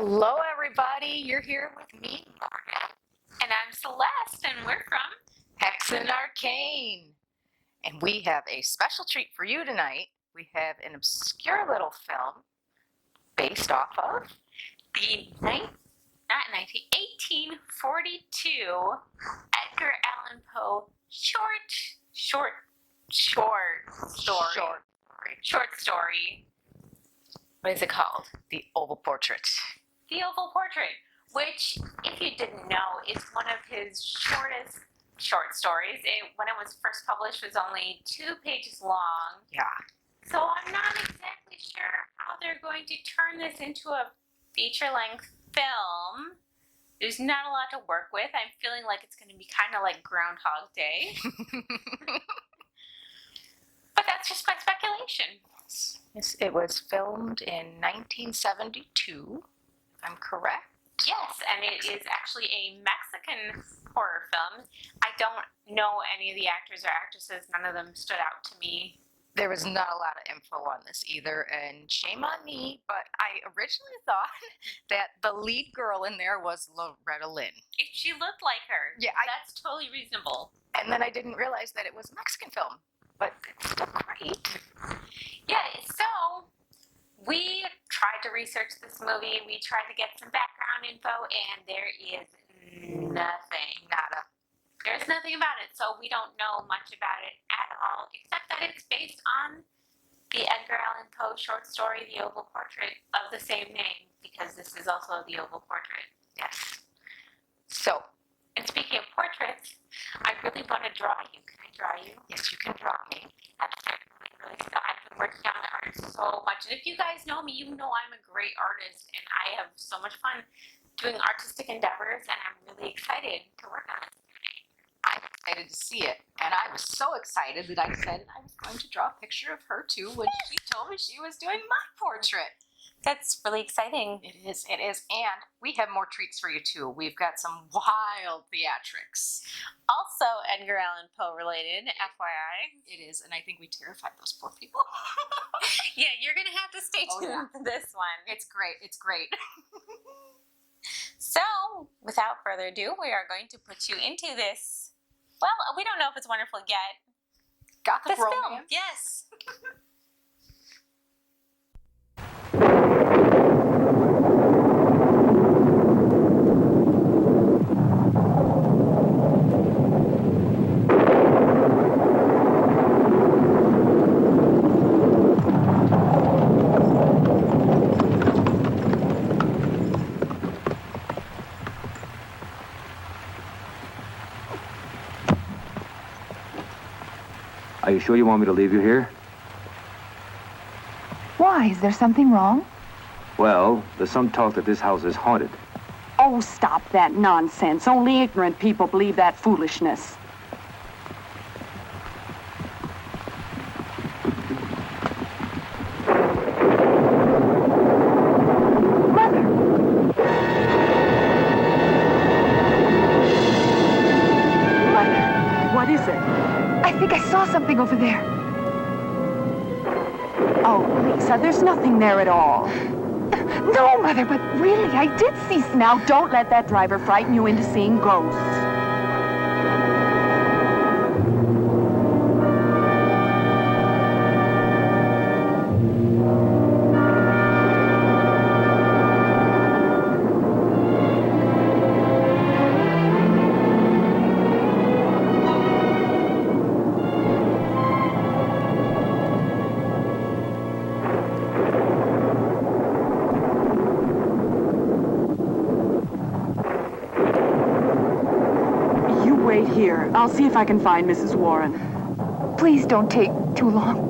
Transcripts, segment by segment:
Hello, everybody. You're here with me, Morgan. And I'm Celeste, and we're from Hexen Arcane. And we have a special treat for you tonight. We have an obscure little film based off of the 1842 Edgar Allan Poe short story. What is it called? The Oval Portrait. The Oval Portrait, which, if you didn't know, is one of his shortest short stories. When it was first published, was only 2 pages long. Yeah. So I'm not exactly sure how they're going to turn this into a feature-length film. There's not a lot to work with. I'm feeling like it's going to be kind of like Groundhog Day. But that's just my speculation. Yes, it was filmed in 1972, if I'm correct. Yes, and it is actually a Mexican horror film. I don't know any of the actors or actresses. None of them stood out to me. There was not a lot of info on this either, and shame on me, but I originally thought that the lead girl in there was Loretta Lynn. If she looked like her, yeah, that's totally reasonable. And then I didn't realize that it was a Mexican film, but it's still great. Yeah, so we tried to research this movie. We tried to get some background info, and there is nothing. Nada. There's nothing about it, so we don't know much about it at all, except that it's based on the Edgar Allan Poe short story, The Oval Portrait, of the same name, because this is also The Oval Portrait. Yes. So, and speaking of portraits, I really want to draw you. Can I draw you? Yes, you can draw me. I've been working on the art so much, and if you guys know me, you know I'm a great artist, and I have so much fun doing artistic endeavors, and I'm really excited to work on it. I'm excited to see it, and I was so excited that I said I was going to draw a picture of her too when she told me she was doing my portrait. That's really exciting. It is, and we have more treats for you too. We've got some wild theatrics. Also Edgar Allan Poe related, FYI. It is, and I think we terrified those poor people. Yeah, you're going to have to stay tuned for this one. It's great, it's great. So, without further ado, we are going to put you into this. Well, we don't know if it's wonderful yet. Gothic romance. Film. Yes. Are you sure you want me to leave you here? Why? Is there something wrong? Well, there's some talk that this house is haunted. Oh, stop that nonsense. Only ignorant people believe that foolishness. Mother! Mother! What is it? I think I saw something over there. Oh, Lisa, there's nothing there at all. No, Mother, but really, I did see... Now, don't let that driver frighten you into seeing ghosts. Wait here. I'll see if I can find Mrs. Warren. Please don't take too long.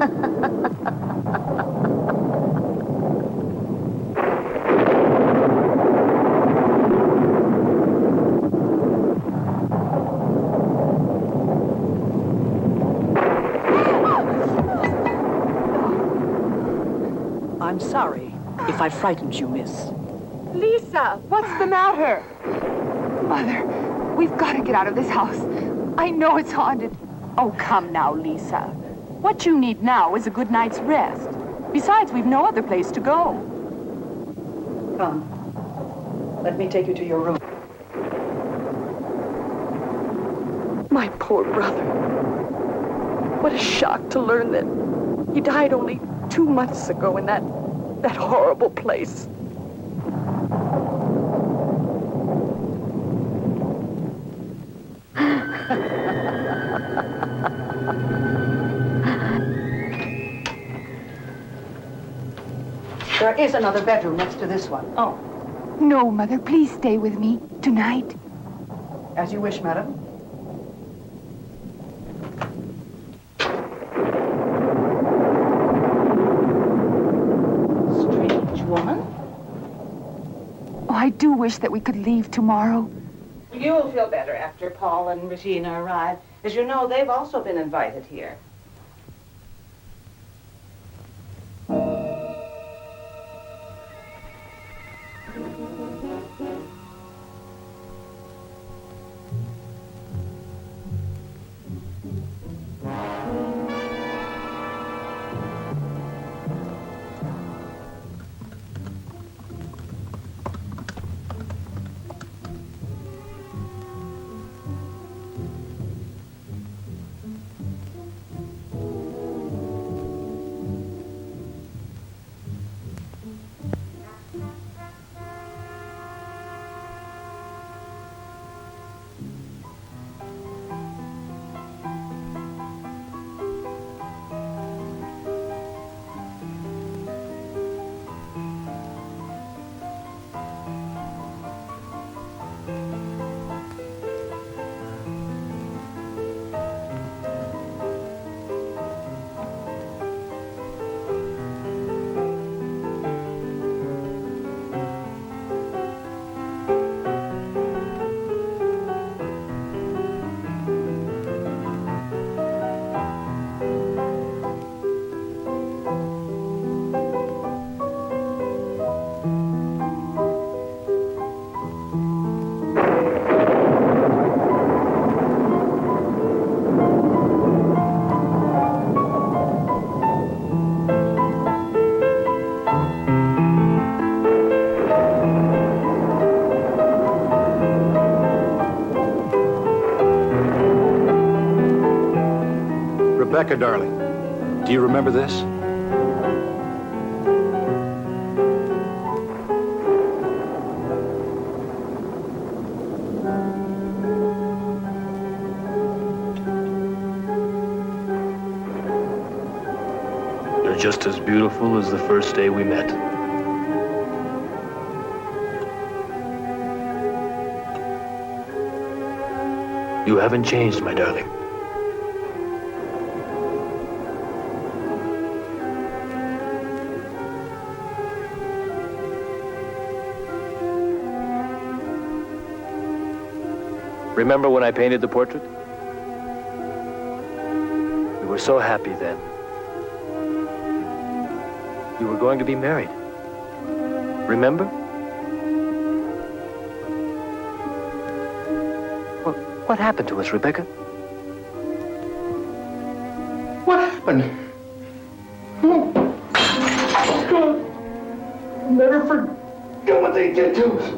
I'm sorry if I frightened you, miss. Lisa, what's the matter? Mother, we've got to get out of this house. I know it's haunted. Oh, come now, Lisa. What you need now is a good night's rest. Besides, we've no other place to go. Come. Let me take you to your room. My poor brother. What a shock to learn that he died only 2 months ago in that horrible place. There is another bedroom next to this one. Oh, No, Mother, please stay with me tonight. as you wish, madam. Strange woman. Oh, I do wish that we could leave tomorrow. You will feel better after Paul and Regina arrive. As you know, they've also been invited here. Rebecca, darling, do you remember this? You're just as beautiful as the first day we met. You haven't changed, my darling. Remember when I painted the portrait? We were so happy then. You were going to be married. Remember? What happened to us, Rebecca? What happened? Oh, God. I'll never forget what they did to us.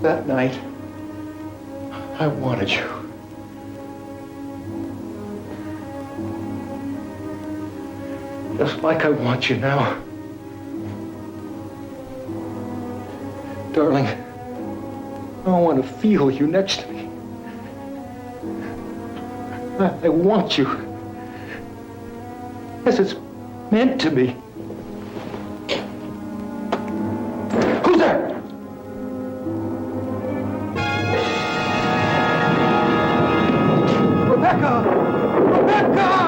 That night, I wanted you. Just like I want you now. Darling, I want to feel you next to me. I I want you. As it's meant to be. Who's there? Rebecca! Rebecca!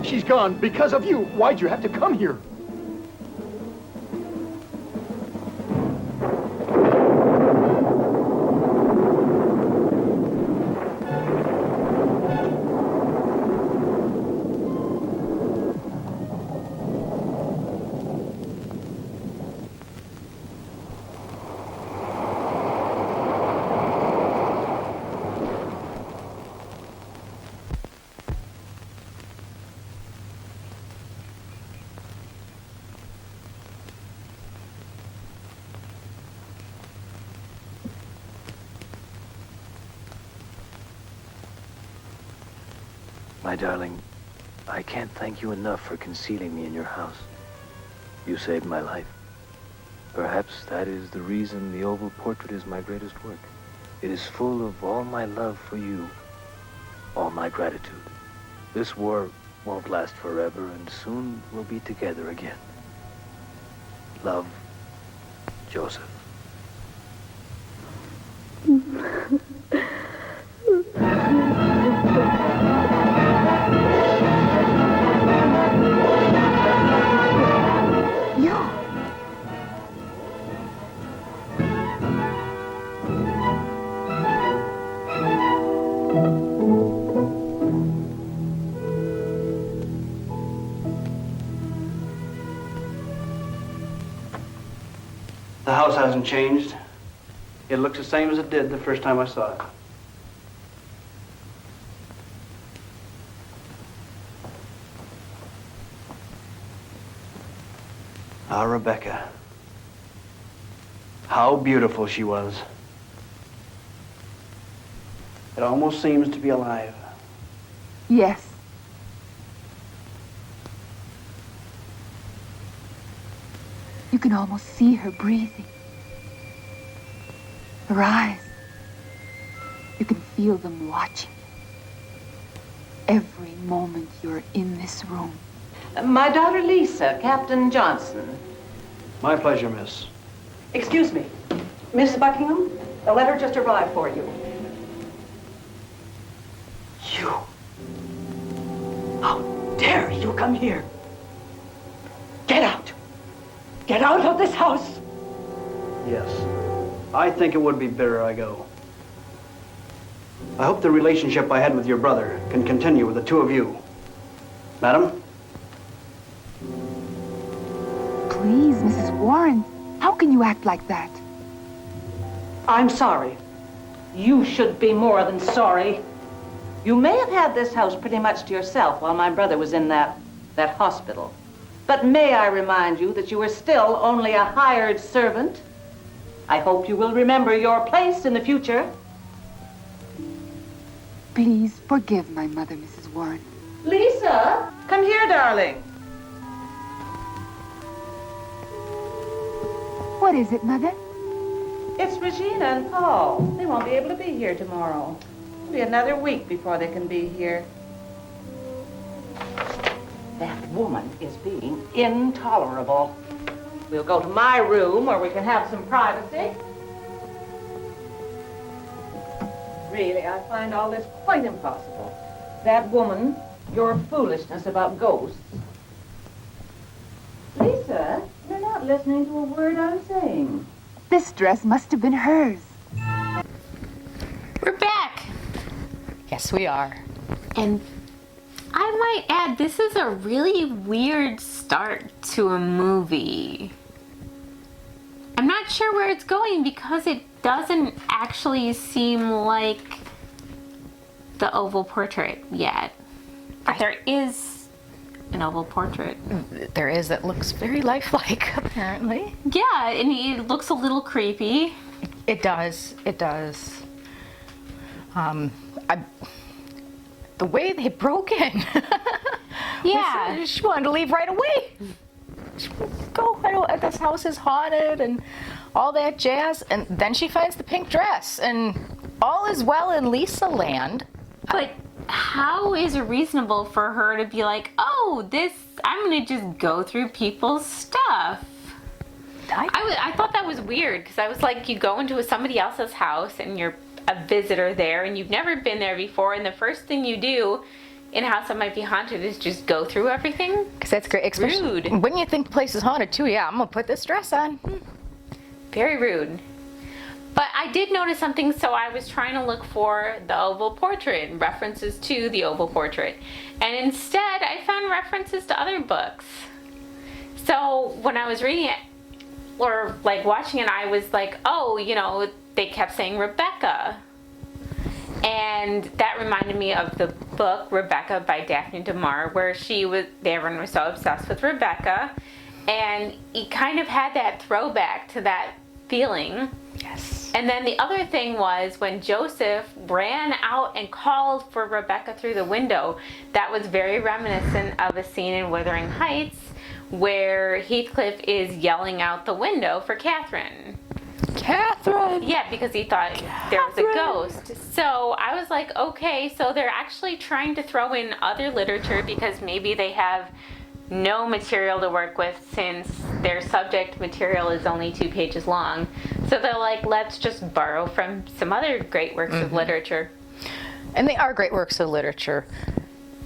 She's gone because of you. Why'd you have to come here? My darling, I can't thank you enough for concealing me in your house. You saved my life. Perhaps that is the reason the oval portrait is my greatest work. It is full of all my love for you, all my gratitude. This war won't last forever, and soon we'll be together again. Love, Joseph. The house hasn't changed. It looks the same as it did the first time I saw it. Ah, Rebecca. How beautiful she was. It almost seems to be alive. Yes. You can almost see her breathing. Her eyes. You can feel them watching you. Every moment you're in this room. My daughter Lisa, Captain Johnson. My pleasure, miss. Excuse me. Miss Buckingham, a letter just arrived for you. You. How dare you come here? Get out. Get out of this house. Yes. I think it would be better I go. I hope the relationship I had with your brother can continue with the two of you. Madam? Please, Mrs. Warren, how can you act like that? I'm sorry. You should be more than sorry. You may have had this house pretty much to yourself while my brother was in that hospital. But may I remind you that you are still only a hired servant? I hope you will remember your place in the future. Please forgive my mother, Mrs. Warren. Lisa, come here, darling. What is it, Mother? It's Regina and Paul. They won't be able to be here tomorrow. It'll be another week before they can be here. That woman is being intolerable. We'll go to my room where we can have some privacy. Really, I find all this quite impossible. That woman, your foolishness about ghosts. Lisa, you're not listening to a word I'm saying. This dress must have been hers. We're back. Yes, we are. And I might add, this is a really weird start to a movie. I'm not sure where it's going because it doesn't actually seem like the oval portrait yet. But there is an oval portrait. There is, that looks very lifelike, apparently. Yeah, and it looks a little creepy. It does. It does. The way they broke in. Yeah. She wanted to leave right away. Go, I don't this house is haunted and all that jazz. And then she finds the pink dress, and all is well in Lisa land. But how is it reasonable for her to be like, oh, I'm going to just go through people's stuff? I thought that was weird, because I was like, you go into somebody else's house and you're a visitor there and you've never been there before, and the first thing you do in a house that might be haunted is just go through everything? Because that's great. Especially rude. When you think the place is haunted too, yeah, I'm going to put this dress on. Very rude. But I did notice something, so I was trying to look for the oval portrait, references to the oval portrait. And instead, I found references to other books. So when I was reading it, or like watching it, I was like, oh, you know, they kept saying Rebecca. And that reminded me of the book Rebecca by Daphne du Maurier, where everyone was so obsessed with Rebecca. And he kind of had that throwback to that feeling. Yes. And then the other thing was when Joseph ran out and called for Rebecca through the window, that was very reminiscent of a scene in Wuthering Heights where Heathcliff is yelling out the window for Catherine. Catherine! Yeah, because he thought there was a ghost. So I was like, okay, so they're actually trying to throw in other literature because maybe they have no material to work with since their subject material is only 2 pages long. So they're like, let's just borrow from some other great works of literature. And they are great works of literature.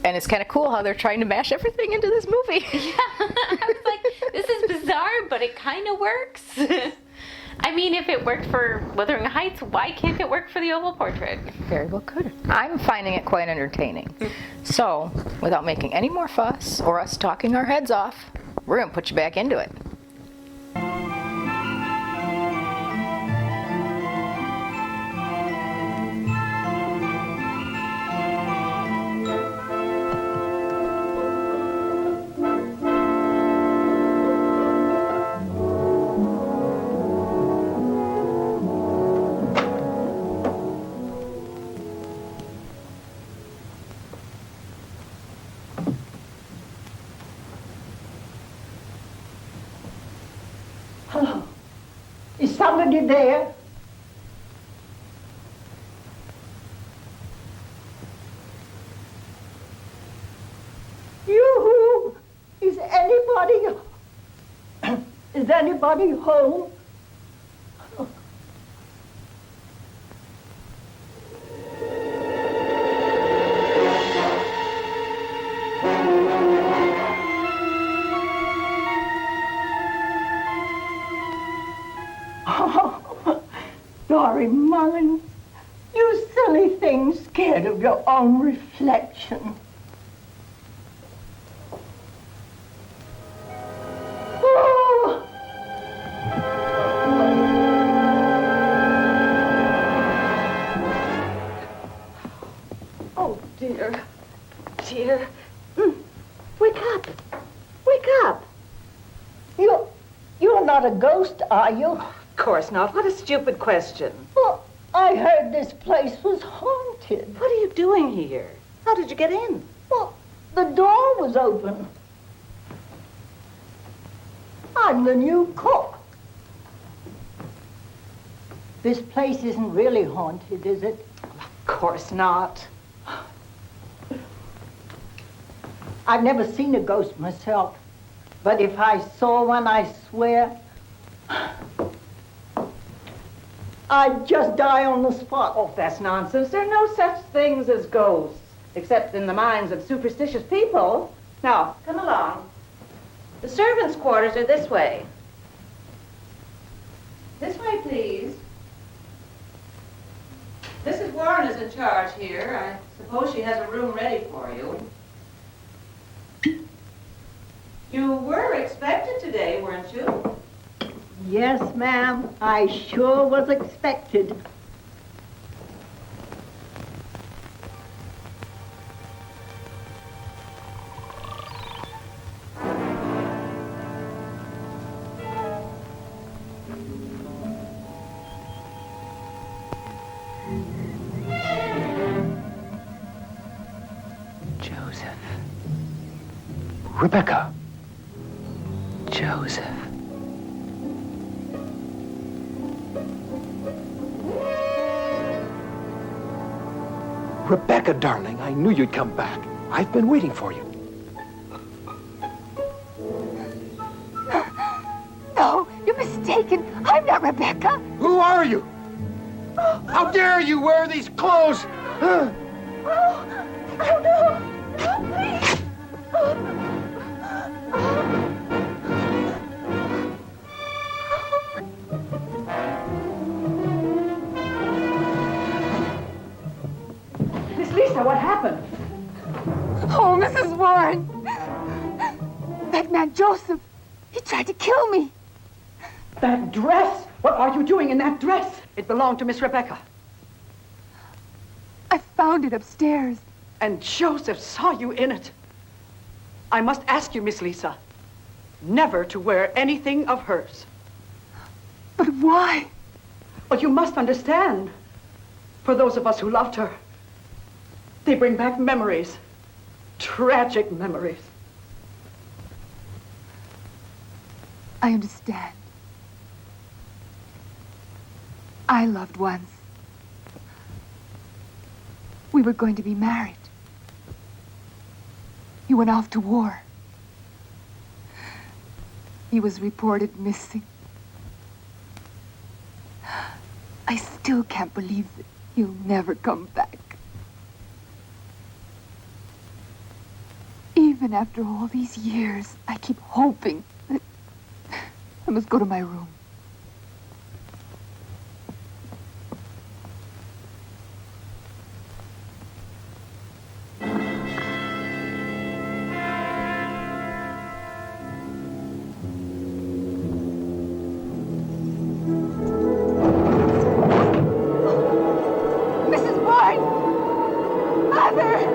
And it's kind of cool how they're trying to mash everything into this movie. Yeah, I was like, this is bizarre, but it kind of works. I mean, if it worked for Wuthering Heights, why can't it work for the oval portrait? Very well could. I'm finding it quite entertaining. So, without making any more fuss or us talking our heads off, we're going to put you back into it. Hello. Is somebody there? Yoo-hoo! Is anybody home? Dory Mullins, you silly thing, scared of your own reflection. Oh, oh dear, dear. Wake up. Wake up. You're not a ghost, are you? Of course not. What a stupid question. Well, I heard this place was haunted. What are you doing here? How did you get in? Well, the door was open. I'm the new cook. This place isn't really haunted, is it? Of course not. I've never seen a ghost myself, but if I saw one, I swear, I'd just die on the spot. Oh, that's nonsense. There are no such things as ghosts, except in the minds of superstitious people. Now, come along. The servants' quarters are this way. This way, please. Mrs. Warren is in charge here. I suppose she has a room ready for you. You were expected today, weren't you? Yes, ma'am. I sure was expected. Rebecca. Joseph. Rebecca, darling, I knew you'd come back. I've been waiting for you. No, you're mistaken. I'm not Rebecca. Who are you? How dare you wear these clothes? Huh? Oh, no. Please. Miss Lisa, what happened? Oh, Mrs. Warren. That man Joseph, he tried to kill me. That dress! What are you doing in that dress? It belonged to Miss Rebecca. I found it upstairs. And Joseph saw you in it. I must ask you, Miss Lisa, never to wear anything of hers. But why? Well, you must understand. For those of us who loved her, they bring back memories. Tragic memories. I understand. I loved once. We were going to be married. He went off to war. He was reported missing. I still can't believe that he'll never come back. Even after all these years, I keep hoping that I must go to my room. Mrs. Warren! Mother!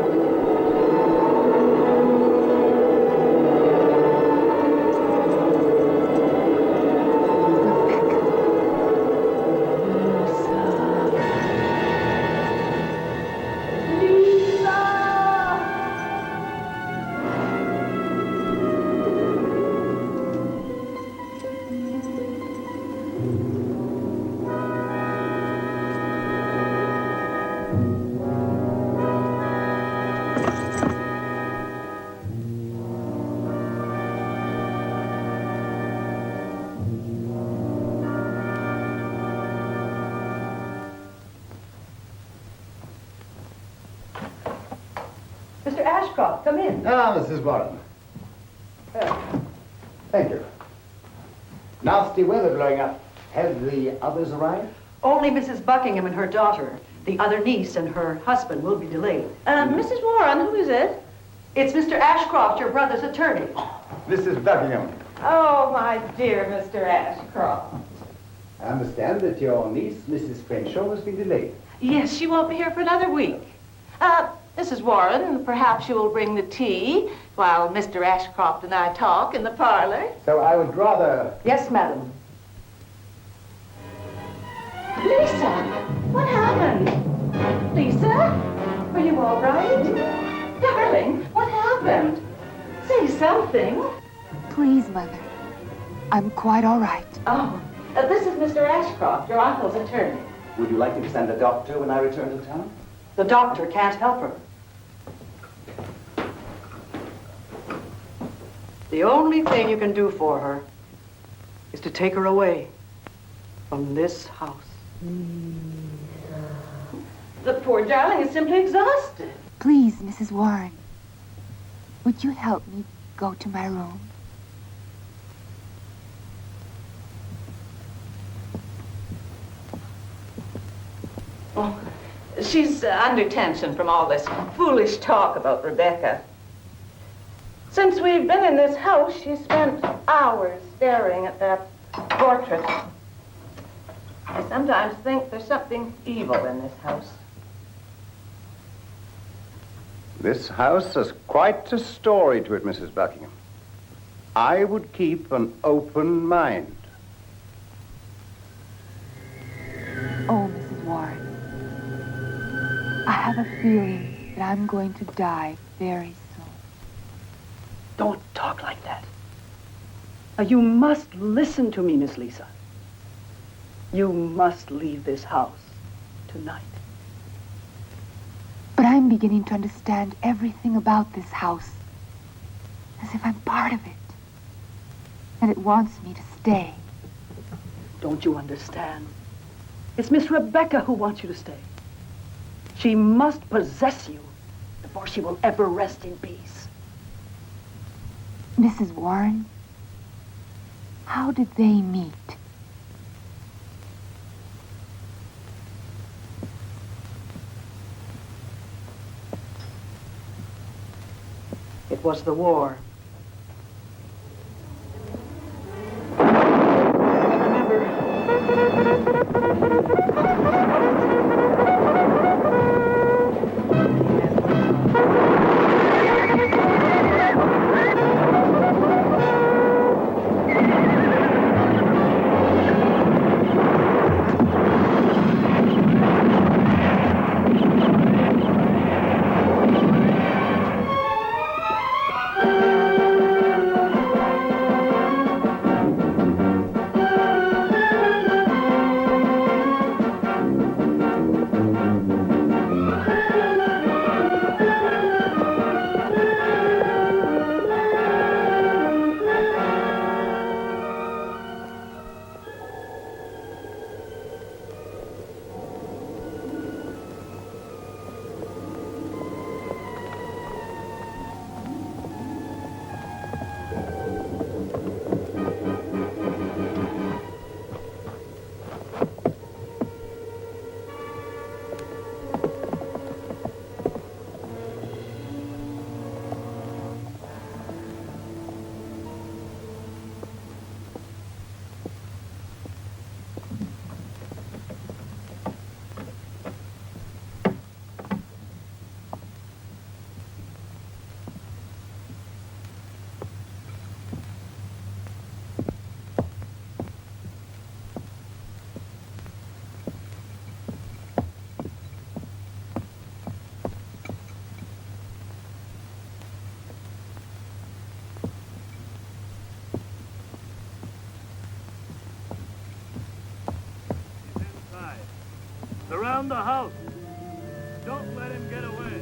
Mr. Ashcroft, come in. Ah, Mrs. Warren. Thank you. Nasty weather blowing up. Have the others arrived? Only Mrs. Buckingham and her daughter. The other niece and her husband will be delayed. Mrs. Warren, who is it? It's Mr. Ashcroft, your brother's attorney. Mrs. Buckingham. Oh, my dear Mr. Ashcroft. I understand that your niece, Mrs. Crenshaw, has been delayed. Yes, she won't be here for another week. Mrs. Warren, perhaps you will bring the tea while Mr. Ashcroft and I talk in the parlor. So I would rather... Yes, madam. Lisa, what happened? Lisa, are you all right? Darling, what happened? Say something. Please, Mother. I'm quite all right. Oh, this is Mr. Ashcroft, your uncle's attorney. Would you like me to send a doctor when I return to town? The doctor can't help her. The only thing you can do for her is to take her away from this house. The poor darling is simply exhausted. Please, Mrs. Warren. Would you help me go to my room? Oh, she's under tension from all this foolish talk about Rebecca. Since we've been in this house, she's spent hours staring at that portrait. I sometimes think there's something evil in this house. This house has quite a story to it, Mrs. Buckingham. I would keep an open mind. Oh, Mrs. Warren. I have a feeling that I'm going to die very soon. Don't talk like that. Now, you must listen to me, Miss Lisa. You must leave this house tonight. But I I'm beginning to understand everything about this house. As if I'm part of it. And it wants me to stay. Don't you understand? It's Miss Rebecca who wants you to stay. She must possess you before she will ever rest in peace. Mrs. Warren, how did they meet? It was the war. Surround the house. Don't let him get away.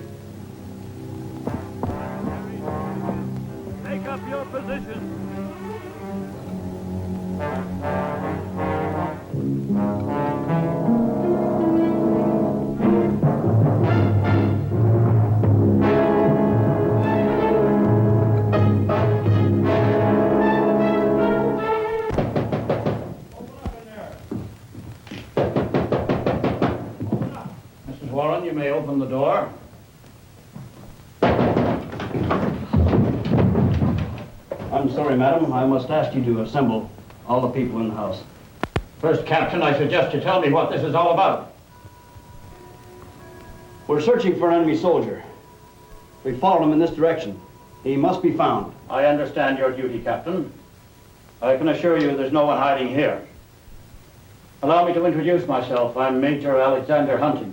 Take up your position. Warren, you may open the door. I'm sorry, madam. I must ask you to assemble all the people in the house. First, Captain, I suggest you tell me what this is all about. We're searching for an enemy soldier. We followed him in this direction. He must be found. I understand your duty, Captain. I can assure you there's no one hiding here. Allow me to introduce myself. I'm Major Alexander Huntington.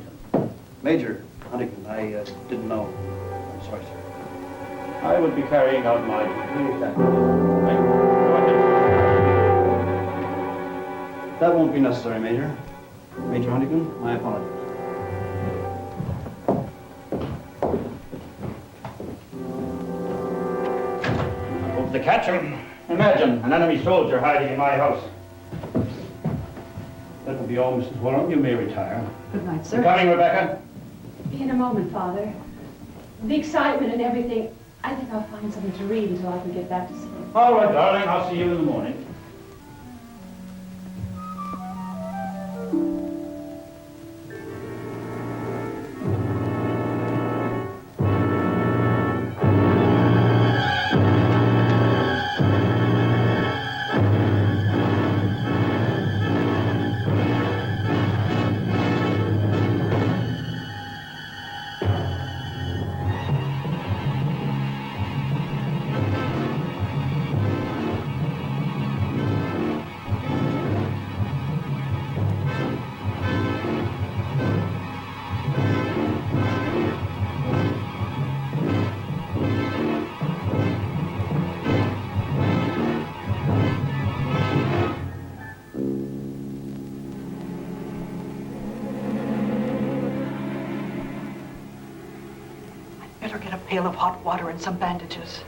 Major Huntington, I didn't know. I'm sorry, sir. I would be carrying out my duty exactly. That won't be necessary, Major. Major Huntington, my apologies. The catcher. Imagine an enemy soldier hiding in my house. That will be all, Mrs. Warren. You may retire. Good night, sir. You coming, Rebecca? In a moment, Father. The excitement and everything, I think I'll find something to read until I can get back to sleep. All right, darling. I'll see you in the morning. pail of hot water and some bandages.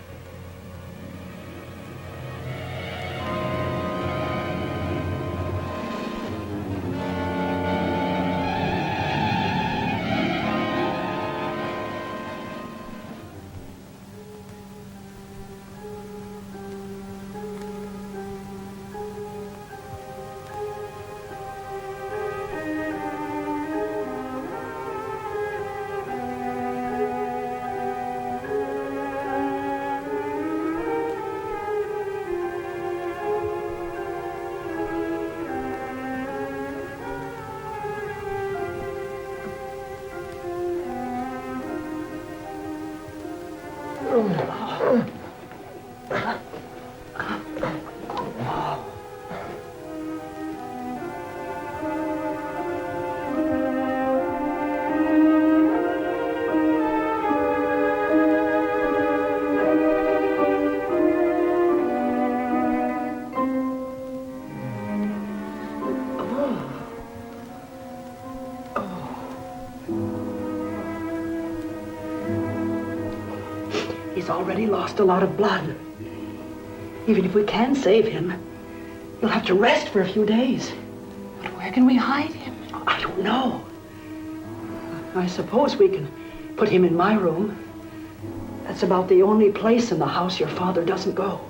He's already lost a lot of blood. Even if we can save him, he'll have to rest for a few days. But where can we hide him? I don't know. I suppose we can put him in my room. That's about the only place in the house your father doesn't go.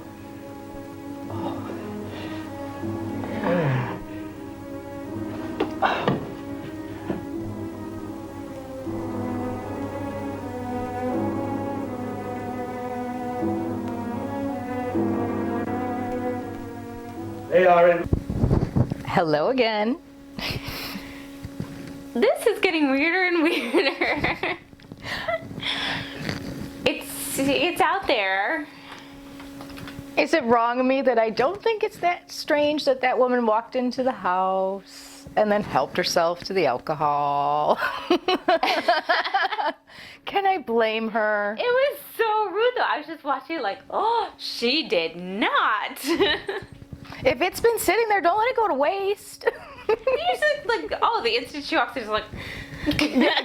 They are in. Hello again. This is getting weirder and weirder. It's out there. Is it wrong of me that I don't think it's that strange that that woman walked into the house and then helped herself to the alcohol? Can I blame her? It was so rude though. I was just watching like, oh, she did not. If it's been sitting there, don't let it go to waste. Usually, like, oh, the instant she walks in, it's like,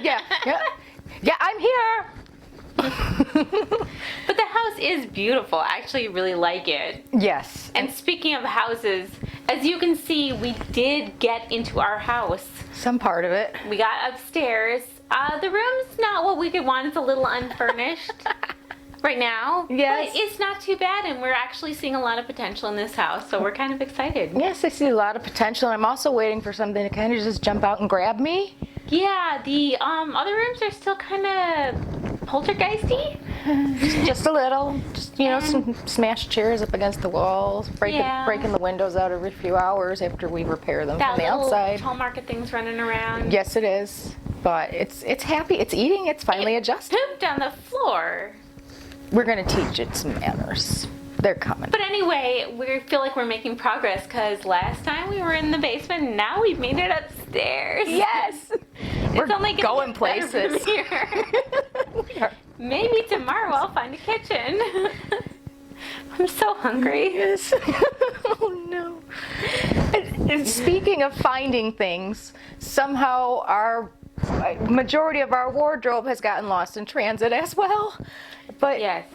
yeah, I'm here. But the house is beautiful. I actually really like it. Yes. And speaking of houses, as you can see, we did get into our house. Some part of it. We got upstairs. The room's not what we could want. It's a little unfurnished right now. Yes. But it's not too bad, and we're actually seeing a lot of potential in this house, so we're kind of excited. Yes, I see a lot of potential. I'm also waiting for something to kind of just jump out and grab me. Yeah, the other rooms are still kind of poltergeisty. Just a little. Just, you know, some smashed chairs up against the walls, breaking the windows out every few hours after we repair them from the outside. That little market thing's running around. Yes, it is. But it's happy. It's eating. It's finally adjusted. Pooped on the floor. We're going to teach it some manners. They're coming. But anyway, we feel like we're making progress because last time we were in the basement, and now we've made it upstairs. Yes. We're only going places. Here. Maybe tomorrow I'll find a kitchen. I'm so hungry. Yes. Oh no. And speaking of finding things, somehow our majority of our wardrobe has gotten lost in transit as well. But, yes.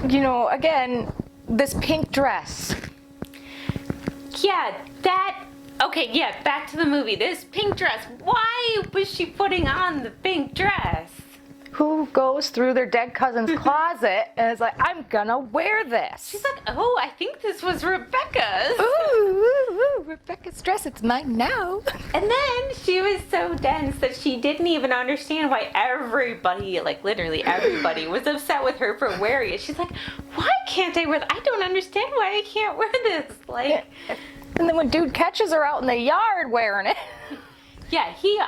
You know, again, this pink dress. Yeah, back to the movie. This pink dress. Why was she putting on the pink dress? Who goes through their dead cousin's closet and is like, I'm gonna wear this? She's like, oh, I think this was Rebecca's. Ooh, Rebecca's dress, it's mine now. And then she was so dense that she didn't even understand why everybody, like literally everybody, was upset with her for wearing it. She's like, why can't I wear that? I don't understand why I can't wear this. Like, and then when dude catches her out in the yard wearing it. Yeah, he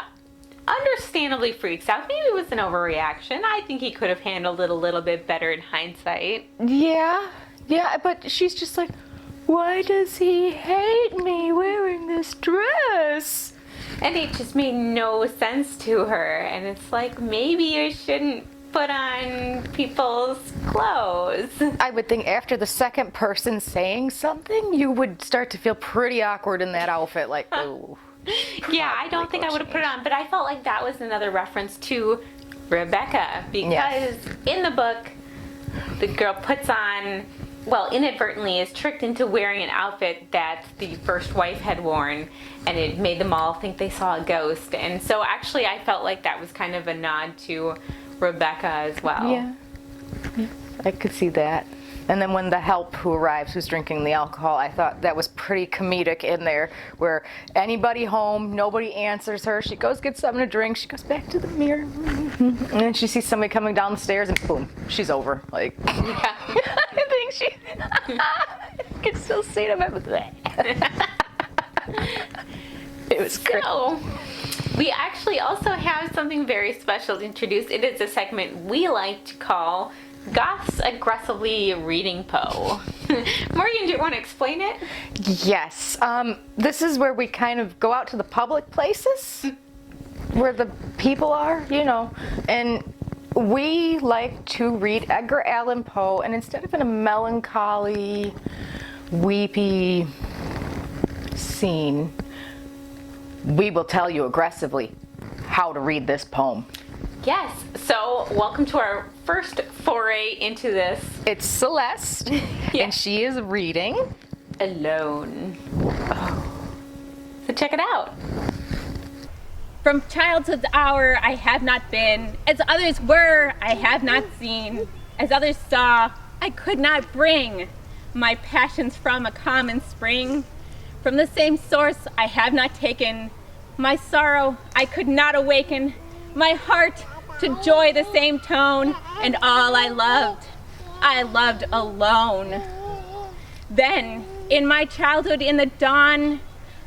understandably freaks out. Maybe it was an overreaction. I think he could have handled it a little bit better in hindsight. Yeah, but she's just like, why does he hate me wearing this dress? And it just made no sense to her. And it's like, maybe you shouldn't put on people's clothes. I would think after the second person saying something, you would start to feel pretty awkward in that outfit. Like, ooh. Yeah, I don't think I would have put it on, but I felt like that was another reference to Rebecca, because in the book, the girl puts on, well, inadvertently is tricked into wearing an outfit that the first wife had worn, and it made them all think they saw a ghost. And so actually I felt like that was kind of a nod to Rebecca as well. Yeah, I could see that. And then when the help who arrives, who's drinking the alcohol, I thought that was pretty comedic in there, where anybody home, nobody answers her. She goes get something to drink. She goes back to the mirror, and then she sees somebody coming down the stairs, and boom, she's over. Like, yeah. I think she. I can still see them. It was great. So, we actually also have something very special to introduce. It is a segment we like to call Goths Aggressively Reading Poe. Morgan, do you want to explain it? Yes. This is where we kind of go out to the public places where the people are, you know, and we like to read Edgar Allan Poe, and instead of in a melancholy, weepy scene, we will tell you aggressively how to read this poem. Yes, so welcome to our first foray into this. It's Celeste, and she is reading Alone. So check it out. From childhood's hour I have not been, as others were I have not seen, as others saw I could not bring my passions from a common spring. From the same source I have not taken, my sorrow I could not awaken, my heart to joy the same tone, and all I loved alone. Then, in my childhood, in the dawn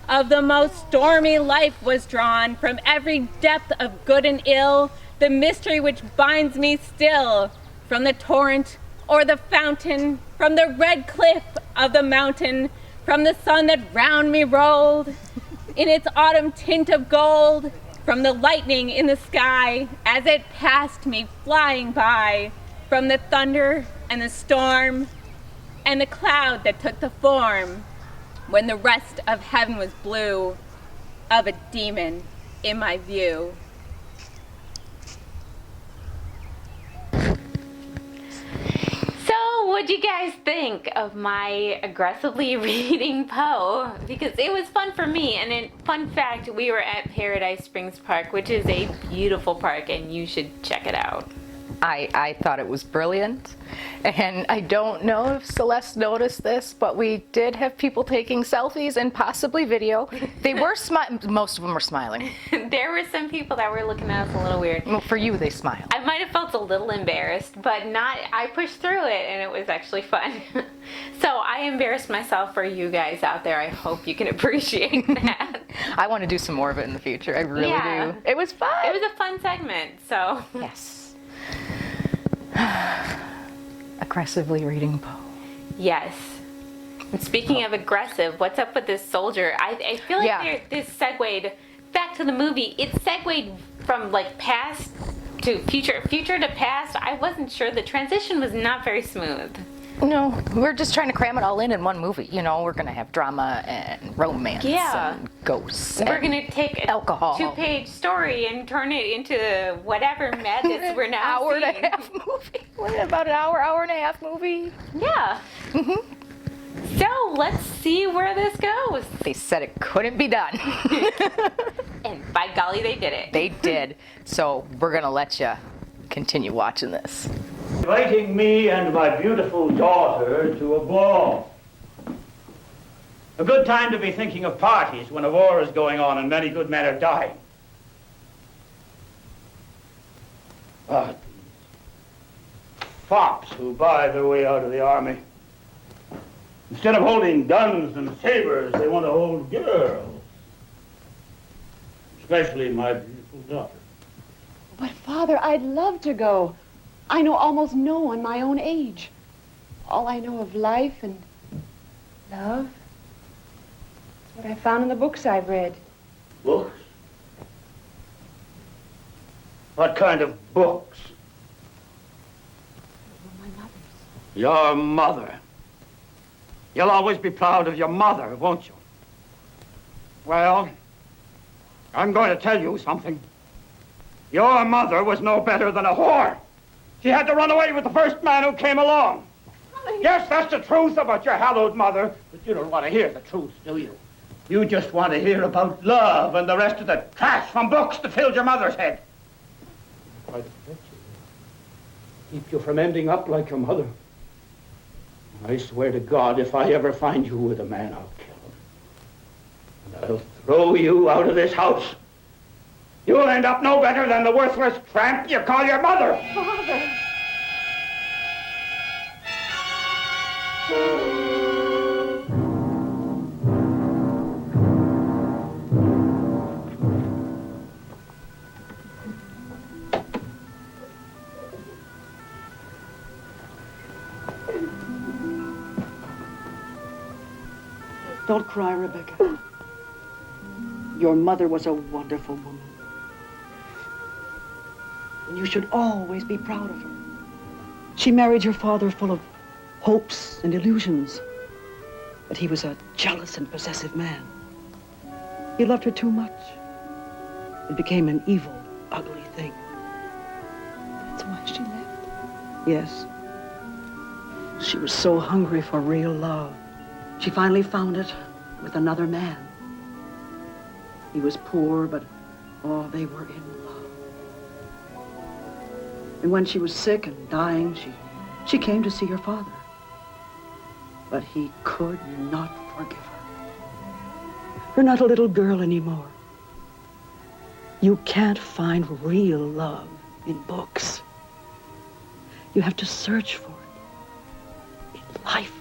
of the most stormy life was drawn from every depth of good and ill, the mystery which binds me still, from the torrent or the fountain, from the red cliff of the mountain, from the sun that round me rolled, in its autumn tint of gold, from the lightning in the sky as it passed me flying by, from the thunder and the storm and the cloud that took the form, when the rest of heaven was blue, of a demon in my view. So, what'd you guys think of my aggressively reading Poe? Because it was fun for me, and fun fact, we were at Paradise Springs Park, which is a beautiful park, and you should check it out. I thought it was brilliant, and I don't know if Celeste noticed this, but we did have people taking selfies and possibly video. They were most of them were smiling. There were some people that were looking at us a little weird. Well, for you, they smiled. I might have felt a little embarrassed, but not. I pushed through it, and it was actually fun. So I embarrassed myself for you guys out there. I hope you can appreciate that. I want to do some more of it in the future. I really do. It was fun. It was a fun segment. So yes. Aggressively reading Poe. Yes. And speaking of aggressive, what's up with this soldier? I feel like this segued back to the movie. It segued from like past to future to past. I wasn't sure. The transition was not very smooth. No, we're just trying to cram it all in one movie. You know, we're going to have drama and romance and ghosts. We're going to take a alcohol. 2-page story and turn it into whatever madness we're now hour and a half movie. About an hour and a half movie. Yeah. So let's see where this goes. They said it couldn't be done. And by golly, they did it. They did. So we're going to let you continue watching this. Inviting me and my beautiful daughter to a ball. A good time to be thinking of parties when a war is going on and many good men are dying. But fops who buy their way out of the army. Instead of holding guns and sabers, they want to hold girls. Especially my beautiful daughter. But, Father, I'd love to go. I know almost no one my own age. All I know of life and love is what I found in the books I've read. Books? What kind of books? My mother's. Your mother. You'll always be proud of your mother, won't you? Well, I'm going to tell you something. Your mother was no better than a whore. She had to run away with the first man who came along. Yes, that's the truth about your hallowed mother, but you don't want to hear the truth, do you? You just want to hear about love and the rest of the trash from books that filled your mother's head. I'd bet you. Keep you from ending up like your mother. I swear to God, if I ever find you with a man, I'll kill him. And I'll throw you out of this house. You'll end up no better than the worthless tramp you call your mother. Father! Don't cry, Rebecca. Your mother was a wonderful woman. And you should always be proud of her. She married your father full of hopes and illusions, but he was a jealous and possessive man. He loved her too much. It became an evil, ugly thing. That's why she left. Yes. She was so hungry for real love. She finally found it with another man. He was poor, but oh, they were in love. And when she was sick and dying, she came to see her father. But he could not forgive her. You're not a little girl anymore. You can't find real love in books. You have to search for it in life.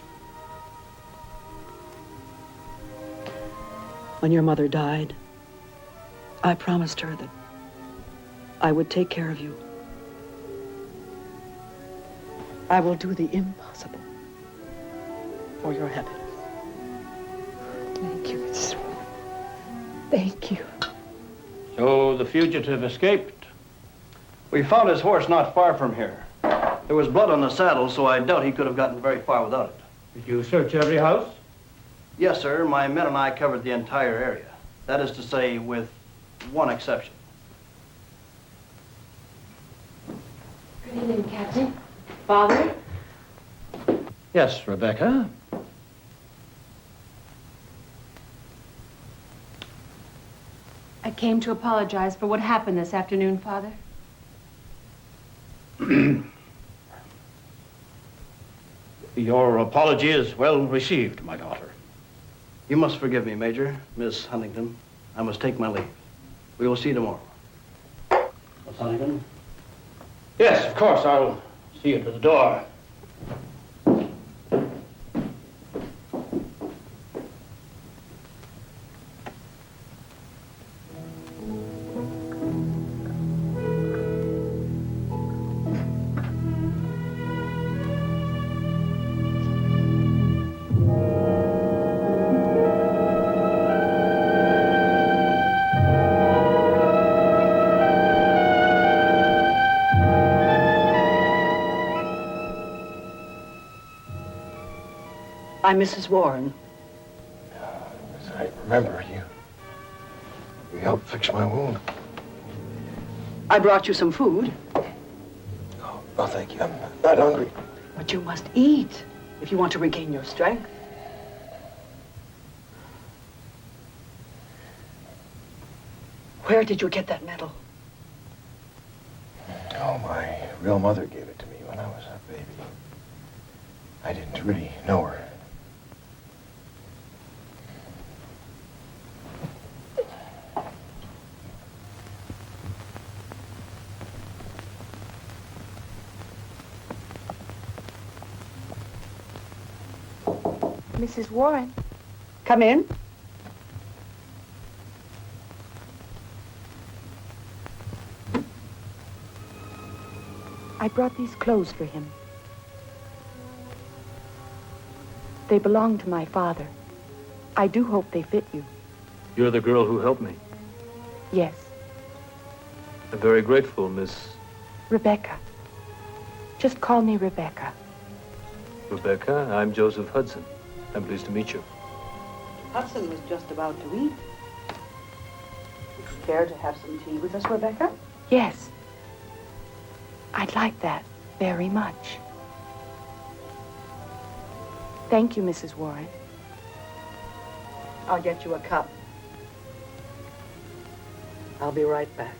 When your mother died, I promised her that I would take care of you. I will do the impossible for your happiness. Thank you, Mrs. Warren. Thank you. So the fugitive escaped. We found his horse not far from here. There was blood on the saddle, so I doubt he could have gotten very far without it. Did you search every house? Yes, sir. My men and I covered the entire area. That is to say, with one exception. Good evening, Captain. Father? Yes, Rebecca. I came to apologize for what happened this afternoon, Father. Your apology is well received, my daughter. You must forgive me, Major. Miss Huntington. I must take my leave. We will see you tomorrow. Miss Huntington? Yes, of course. I'll see you to the door. I'm Mrs. Warren. As I remember, you helped fix my wound. I brought you some food. Oh, thank you. I'm not hungry. But you must eat if you want to regain your strength. Where did you get that medal? Oh, my real mother gave it to me when I was a baby. I didn't really know her. Mrs. Warren. Come in. I brought these clothes for him. They belong to my father. I do hope they fit you. You're the girl who helped me. Yes, I'm very grateful, Miss Rebecca. Just call me Rebecca. Rebecca. I'm Joseph Hudson. I'm pleased to meet you. Hudson was just about to eat. Would you care to have some tea with us, Rebecca? Yes. I'd like that very much. Thank you, Mrs. Warren. I'll get you a cup. I'll be right back.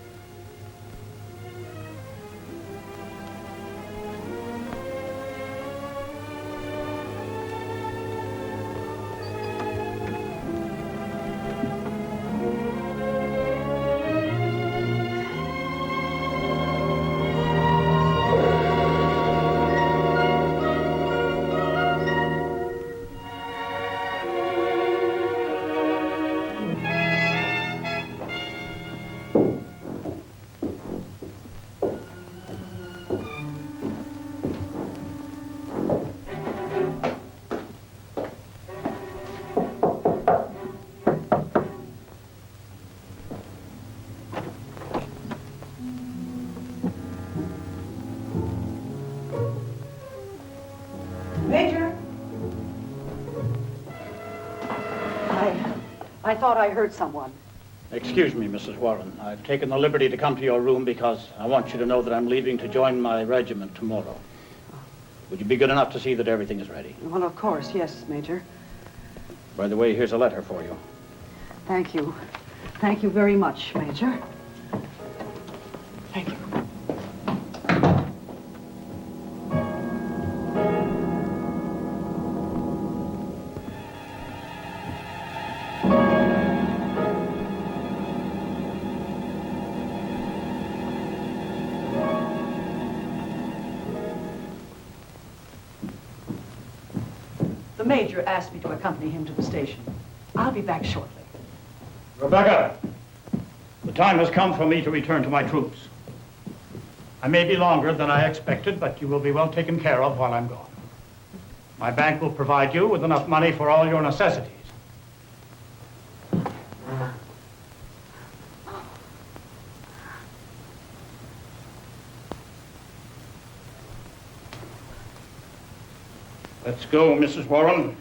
Major! I thought I heard someone. Excuse me, Mrs. Warren. I've taken the liberty to come to your room because I want you to know that I'm leaving to join my regiment tomorrow. Would you be good enough to see that everything is ready? Well, of course, yes, Major. By the way, here's a letter for you. Thank you. Thank you very much, Major. Thank you. The Major asked me to accompany him to the station. I'll be back shortly. Rebecca, the time has come for me to return to my troops. I may be longer than I expected, but you will be well taken care of while I'm gone. My bank will provide you with enough money for all your necessities. Let's go, Mrs. Warren.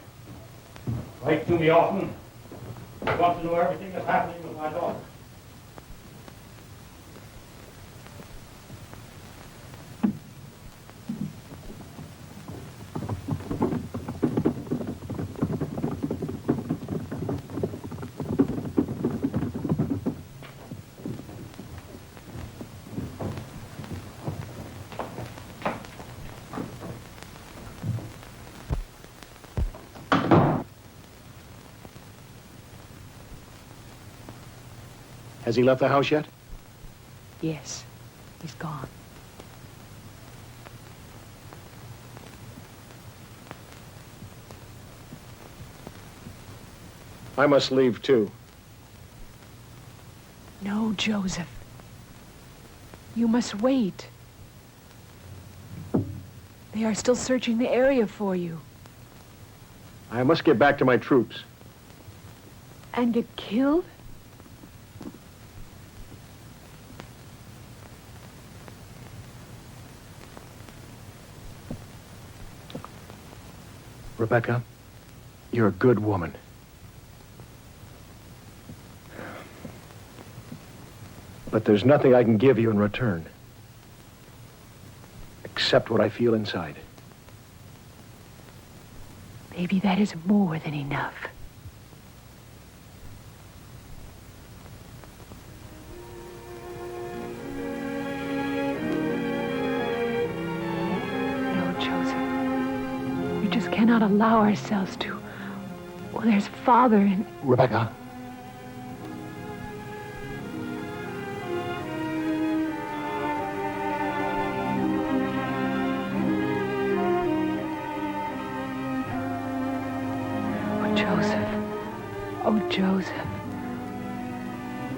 Write to me often. I want to know everything that's happening with my daughter. Has he left the house yet? Yes, he's gone. I must leave, too. No, Joseph. You must wait. They are still searching the area for you. I must get back to my troops. And get killed? Rebecca, you're a good woman. But there's nothing I can give you in return. Except what I feel inside. Maybe that is more than enough. No, Joseph. We just cannot allow ourselves to. Well, there's Father and... Rebecca. Oh, Joseph,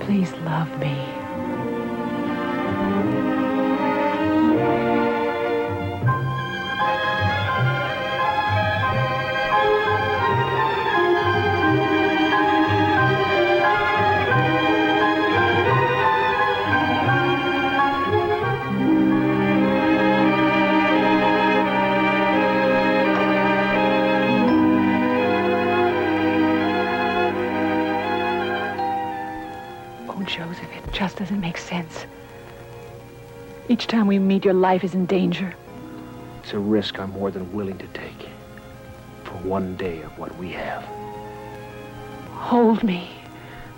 please love me. Joseph, it just doesn't make sense. Each time we meet, your life is in danger. It's a risk I'm more than willing to take for one day of what we have. Hold me.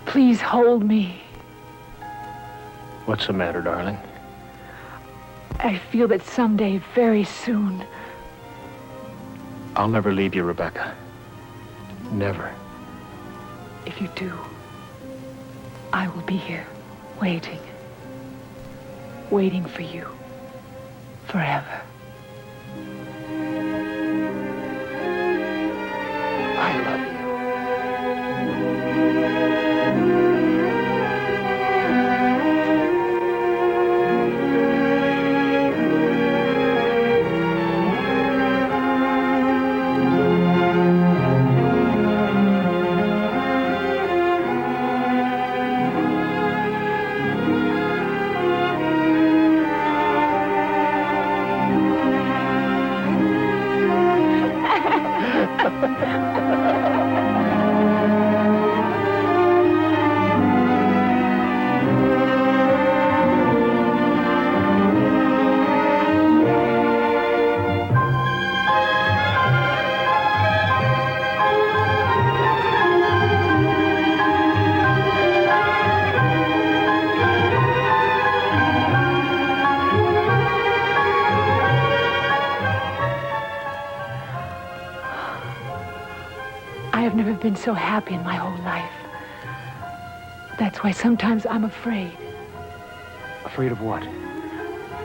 Please hold me. What's the matter, darling? I feel that someday, very soon... I'll never leave you, Rebecca. Never. If you do, I will be here, waiting. Waiting for you. Forever. I love you. I have never been so happy in my whole life. That's why sometimes I'm afraid. Afraid of what?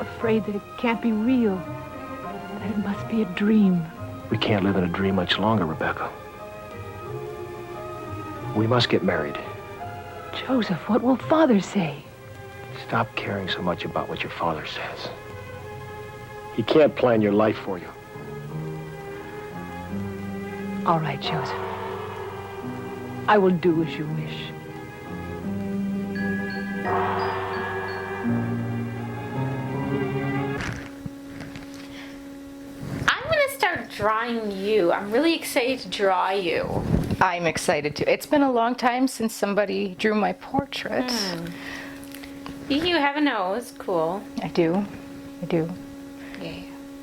Afraid that it can't be real. That it must be a dream. We can't live in a dream much longer, Rebecca. We must get married. Joseph, what will Father say? Stop caring so much about what your father says. He can't plan your life for you. All right, Joseph. I will do as you wish. I'm gonna start drawing you. I'm really excited to draw you. I'm excited too. It's been a long time since somebody drew my portrait. You have a nose. Cool. I do. I do. Yeah.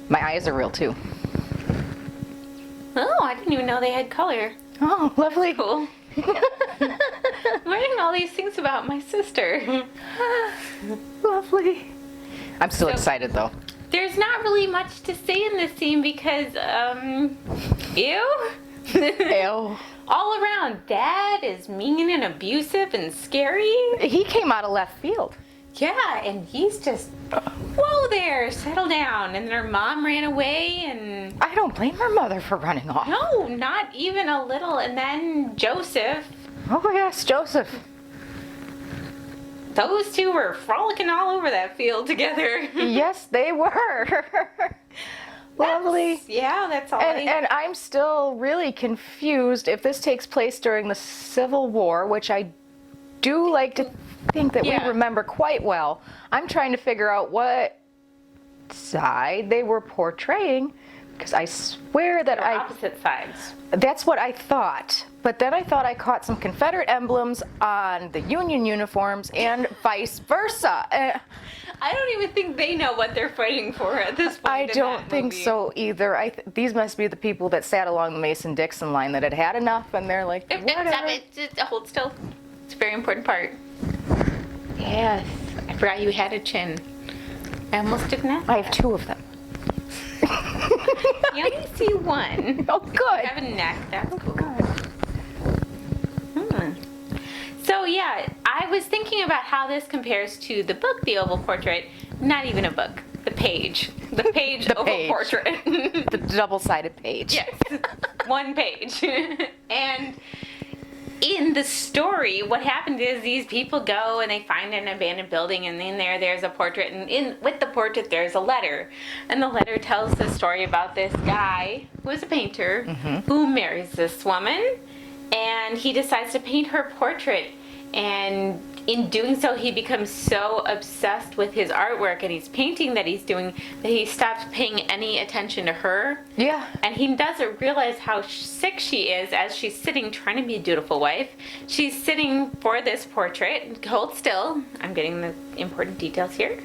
My eyes are real too. Oh, I didn't even know they had color. Oh, lovely. That's cool. I'm learning all these things about my sister. Lovely. I'm still excited though. There's not really much to say in this scene because, ew. Ew. All around, Dad is mean and abusive and scary. He came out of left field. Yeah, and he's just, whoa there, settle down. And their mom ran away and... I don't blame her mother for running off. No, not even a little. And then Joseph. Oh yes, Joseph. Those two were frolicking all over that field together. Yes, they were. Lovely. That's all. And I'm still really confused if this takes place during the Civil War, which I do like to think that we remember quite well. I'm trying to figure out what side they were portraying, because I swear that opposite sides. That's what I thought. But then I thought I caught some Confederate emblems on the Union uniforms and vice versa. I don't even think they know what they're fighting for at this point. I don't think so either. These must be the people that sat along the Mason-Dixon line that had had enough, and they're like, whatever. Stop it. Hold still. It's a very important part. Yes. I forgot you had a chin. I almost didn't ask. I have two of them. You only see one. Oh, good. You have a neck. That's cool. So yeah, I was thinking about how this compares to the book, The Oval Portrait. Not even a book. The page. The page The oval page. portrait. The double-sided page. Yes. One page. And in the story, what happened is these people go and they find an abandoned building, and in there's a portrait, and with the portrait there's a letter, and the letter tells the story about this guy who is a painter who marries this woman, and he decides to paint her portrait, and in doing so he becomes so obsessed with his artwork and his painting that he's doing that he stops paying any attention to her. Yeah. And he doesn't realize how sick she is as she's sitting trying to be a dutiful wife. She's sitting for this portrait. Hold still. I'm getting the important details here.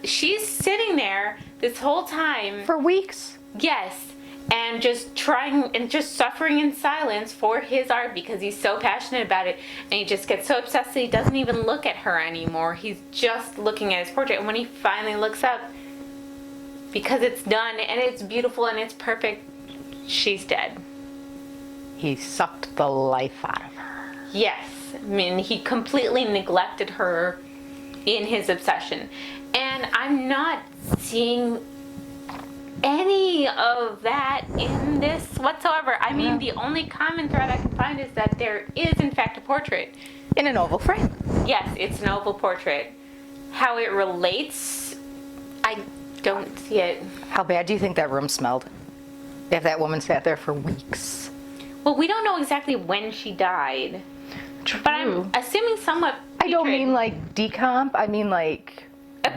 She's sitting there this whole time. For weeks. Yes. And just trying and just suffering in silence for his art because he's so passionate about it. And he just gets so obsessed that he doesn't even look at her anymore. He's just looking at his portrait. And when he finally looks up, because it's done and it's beautiful and it's perfect, she's dead. He sucked the life out of her. Yes. I mean, he completely neglected her in his obsession. And I'm not seeing any of that in this whatsoever. I mean, the only common thread I can find is that there is, in fact, a portrait. In an oval frame. Yes, it's an oval portrait. How it relates, I don't see it. How bad do you think that room smelled? If that woman sat there for weeks. Well, we don't know exactly when she died. True. But I'm assuming somewhat putrid. I don't mean like decomp. I mean like...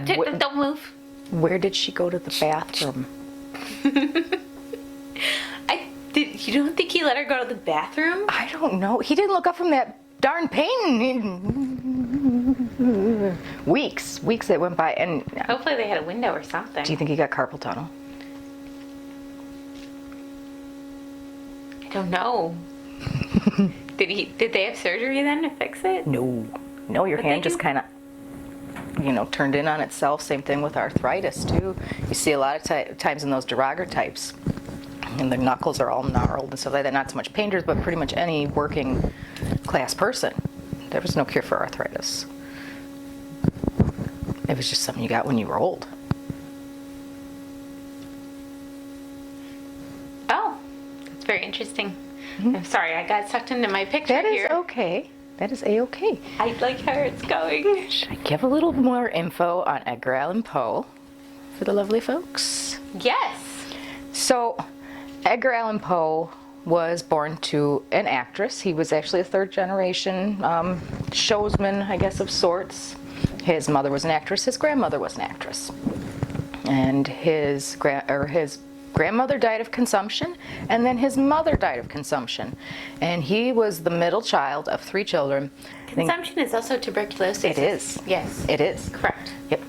Don't move. Where did she go to the bathroom? You don't think he let her go to the bathroom? I don't know. He didn't look up from that darn painting. Weeks that went by, and hopefully they had a window or something. Do you think he got carpal tunnel? I don't know. Did they have surgery then to fix it? No, your hand just kind of, turned in on itself. Same thing with arthritis too. You see a lot of times in those daguerreotypes, and the knuckles are all gnarled and stuff like that. Not so much painters, but pretty much any working class person. There was no cure for arthritis. It was just something you got when you were old. Oh, that's very interesting. I'm sorry, I got sucked into my picture here. That is okay. That is A-okay. I like how it's going. Should I give a little more info on Edgar Allan Poe for the lovely folks? Yes. So, Edgar Allan Poe was born to an actress. He was actually a third-generation showsman, I guess, of sorts. His mother was an actress. His grandmother was an actress. And his grandmother died of consumption, and then his mother died of consumption. And he was the middle child of 3 children. Consumption is also tuberculosis. It is. Yes. It is. Correct. Yep.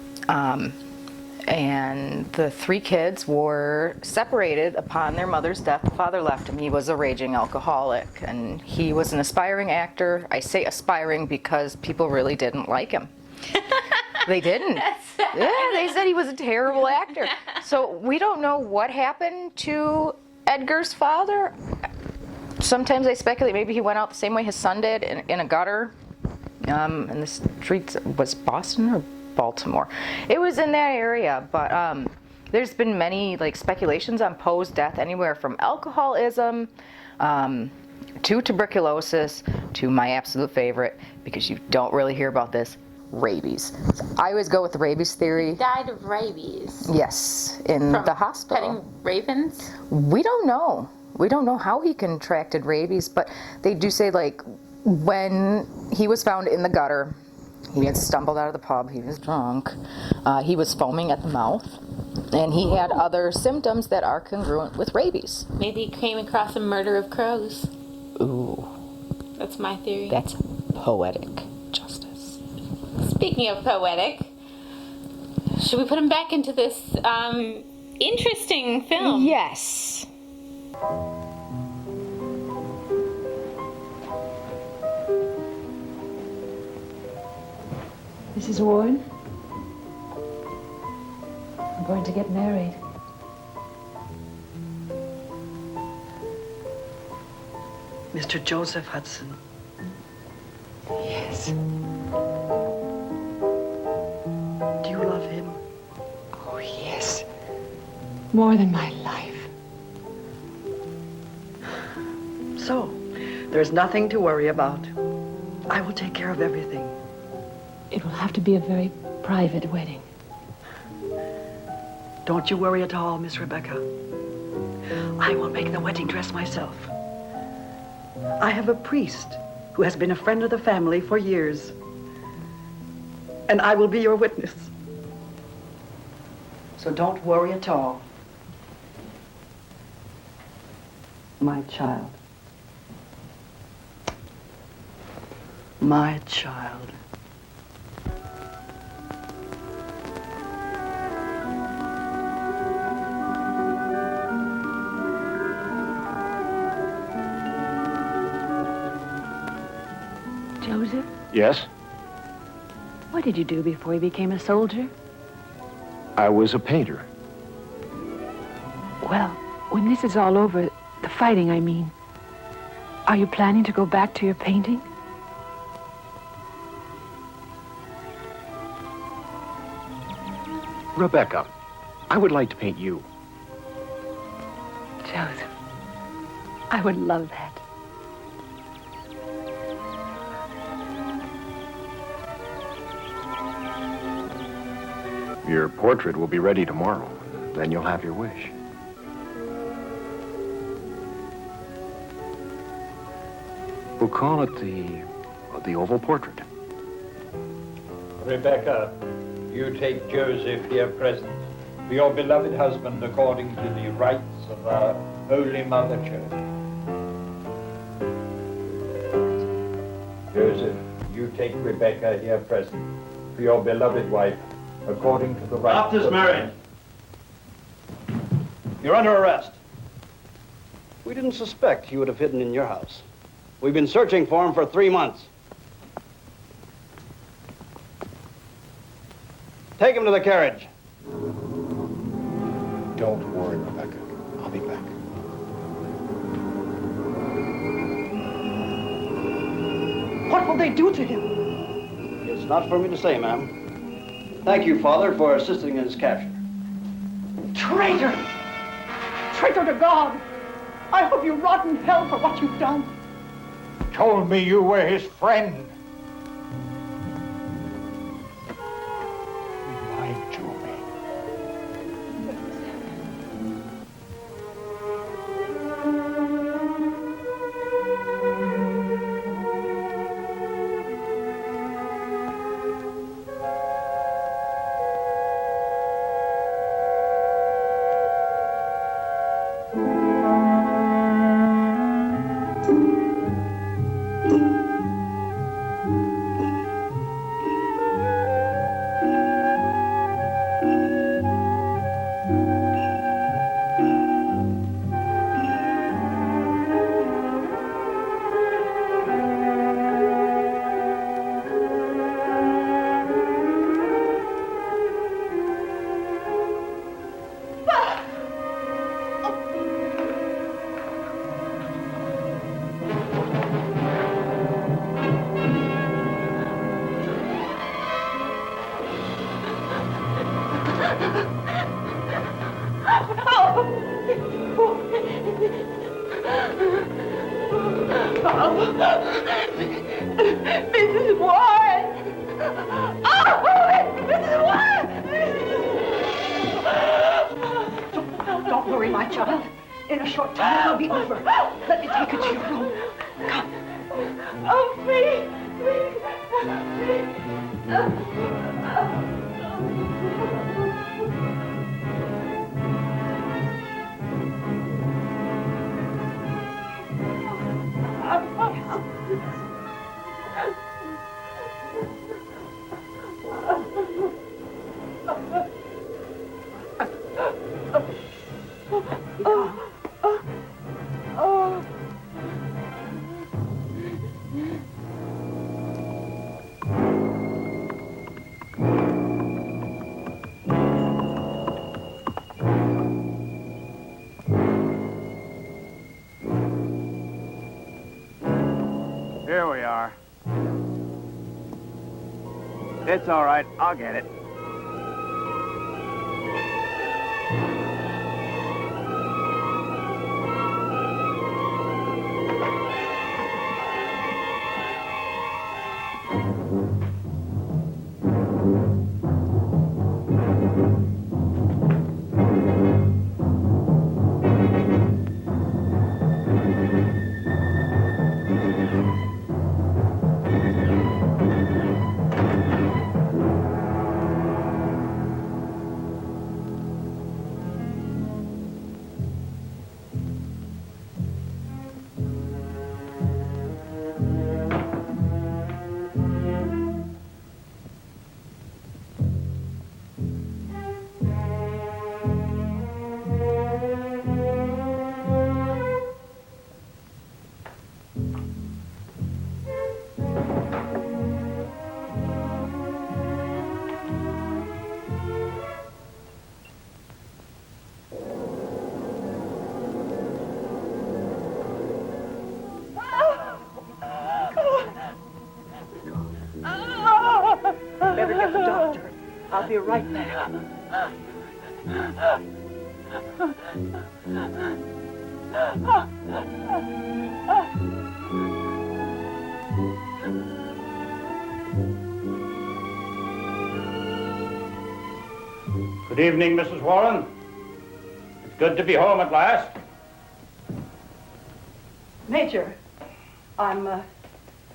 And the 3 kids were separated upon their mother's death. The father left him. He was a raging alcoholic, and he was an aspiring actor. I say aspiring because people really didn't like him. They didn't. Yeah, they said he was a terrible actor. So we don't know what happened to Edgar's father. Sometimes I speculate maybe he went out the same way his son did, in a gutter. In the streets, was Boston or Baltimore? It was in that area, but there's been many speculations on Poe's death, anywhere from alcoholism to tuberculosis to my absolute favorite, because you don't really hear about this, rabies. So I always go with the rabies theory. He died of rabies. Yes, in the hospital. Petting ravens? We don't know. We don't know how he contracted rabies, but they do say when he was found in the gutter, he had stumbled out of the pub, he was drunk, he was foaming at the mouth, and he had other symptoms that are congruent with rabies. Maybe he came across a murder of crows. Ooh. That's my theory. That's poetic justice. Speaking of poetic, should we put him back into this interesting film? Yes. Mrs. Warren, I'm going to get married. Mr. Joseph Hudson. Yes. Do you love him? Oh, yes. More than my life. So, there's nothing to worry about. I will take care of everything. It will have to be a very private wedding. Don't you worry at all, Miss Rebecca. I will make the wedding dress myself. I have a priest who has been a friend of the family for years. And I will be your witness. So don't worry at all. My child. My child. Yes? What did you do before you became a soldier? I was a painter. Well, when this is all over, the fighting, I mean, are you planning to go back to your painting? Rebecca, I would like to paint you. Joseph, I would love that. Your portrait will be ready tomorrow. Then you'll have your wish. We'll call it the oval portrait. Rebecca, you take Joseph here present for your beloved husband according to the rites of our Holy Mother Church. Joseph, you take Rebecca here present for your beloved wife according to the rites Stop this marriage. You're under arrest. We didn't suspect he would have hidden in your house. We've been searching for him for 3 months. Take him to the carriage. Don't worry, Rebecca. I'll be back. What will they do to him? It's not for me to say, ma'am. Thank you, Father, for assisting in his capture. Traitor! Traitor to God! I hope you rot in hell for what you've done. Told me you were his friend. He lied to me. Mrs. Warren! Oh, Mrs. Warren! Don't worry, my child. In a short time, it'll be over. Let me take you to your room. Come. Oh, please, Here we are. It's all right. I'll get it. doctor. I'll be right back. Good evening, Mrs. Warren. It's good to be home at last. Major, I'm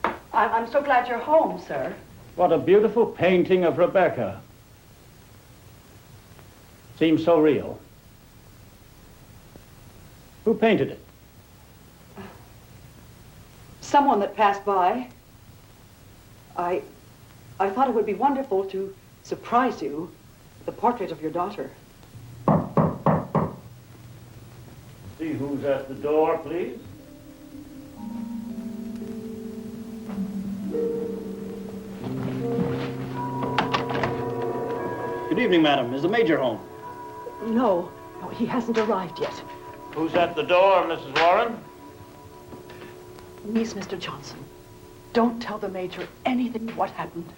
so glad you're home, sir. What a beautiful painting of Rebecca. Seems so real. Who painted it? Someone that passed by. I thought it would be wonderful to surprise you with the portrait of your daughter. See who's at the door, please. Good evening, madam. Is the Major home? No, he hasn't arrived yet. Who's at the door, Mrs. Warren? Please, Mr. Johnson, don't tell the Major anything of what happened.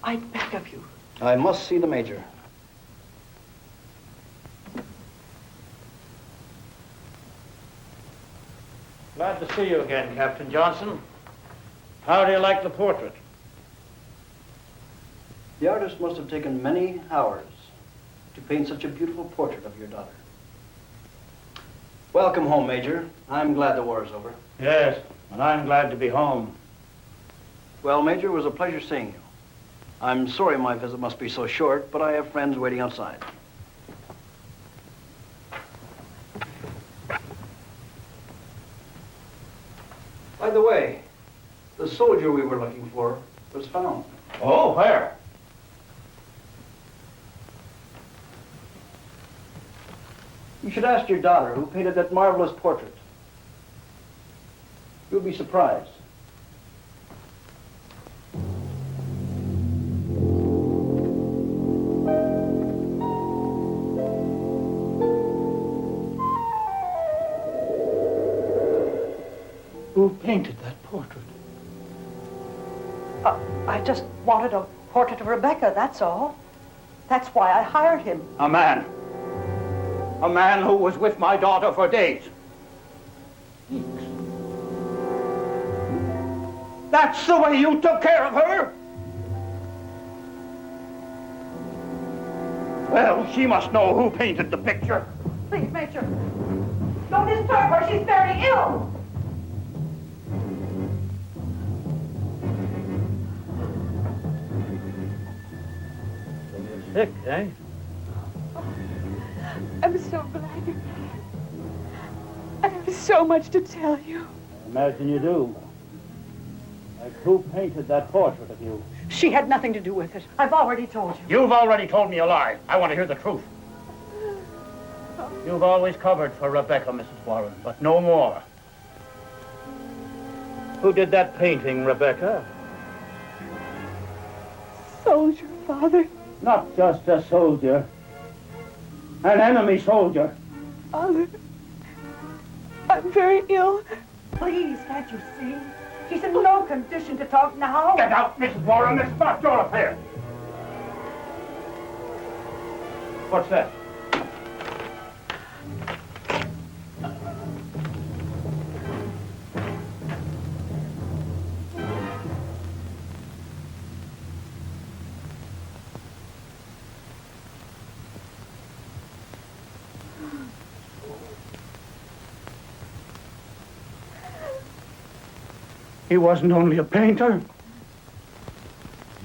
I beg of you. I must see the Major. Glad to see you again, Captain Johnson. How do you like the portrait? The artist must have taken many hours to paint such a beautiful portrait of your daughter. Welcome home, Major. I'm glad the war is over. Yes, and I'm glad to be home. Well, Major, it was a pleasure seeing you. I'm sorry my visit must be so short, but I have friends waiting outside. By the way, the soldier we were looking for was found. Oh, where? You should ask your daughter who painted that marvelous portrait. You'll be surprised. Who painted that portrait? I just wanted a portrait of Rebecca, that's all. That's why I hired him. A man. A man who was with my daughter for days. Weeks. That's the way you took care of her? Well, she must know who painted the picture. Please, Major, don't disturb her. She's very ill. Sick, eh? I'm so glad. I have so much to tell you. I imagine you do. Like who painted that portrait of you? She had nothing to do with it. I've already told you. You've already told me a lie. I want to hear the truth. You've always covered for Rebecca, Mrs. Warren, but no more. Who did that painting, Rebecca? Soldier, Father. Not just a soldier. An enemy soldier. Father, I'm very ill. Please, can't you see? She's in no condition to talk now. Get out, Mrs. Warren. It's not your affair. What's that? He wasn't only a painter.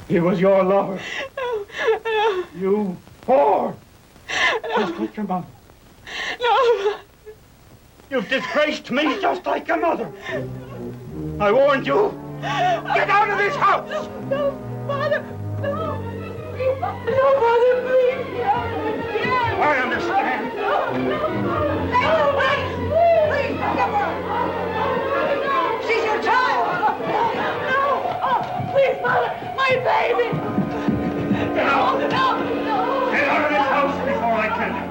He was your lover. No, no. You whore. No. Just like your mother. No. You've disgraced me just like your mother. I warned you. Get out of this house! No, Father. No. No, Father, please. No. I understand. No. No, please, forgive her. She's your child. No. Oh, please, Father, my baby. Get out. No. Get out of this house before I kill you.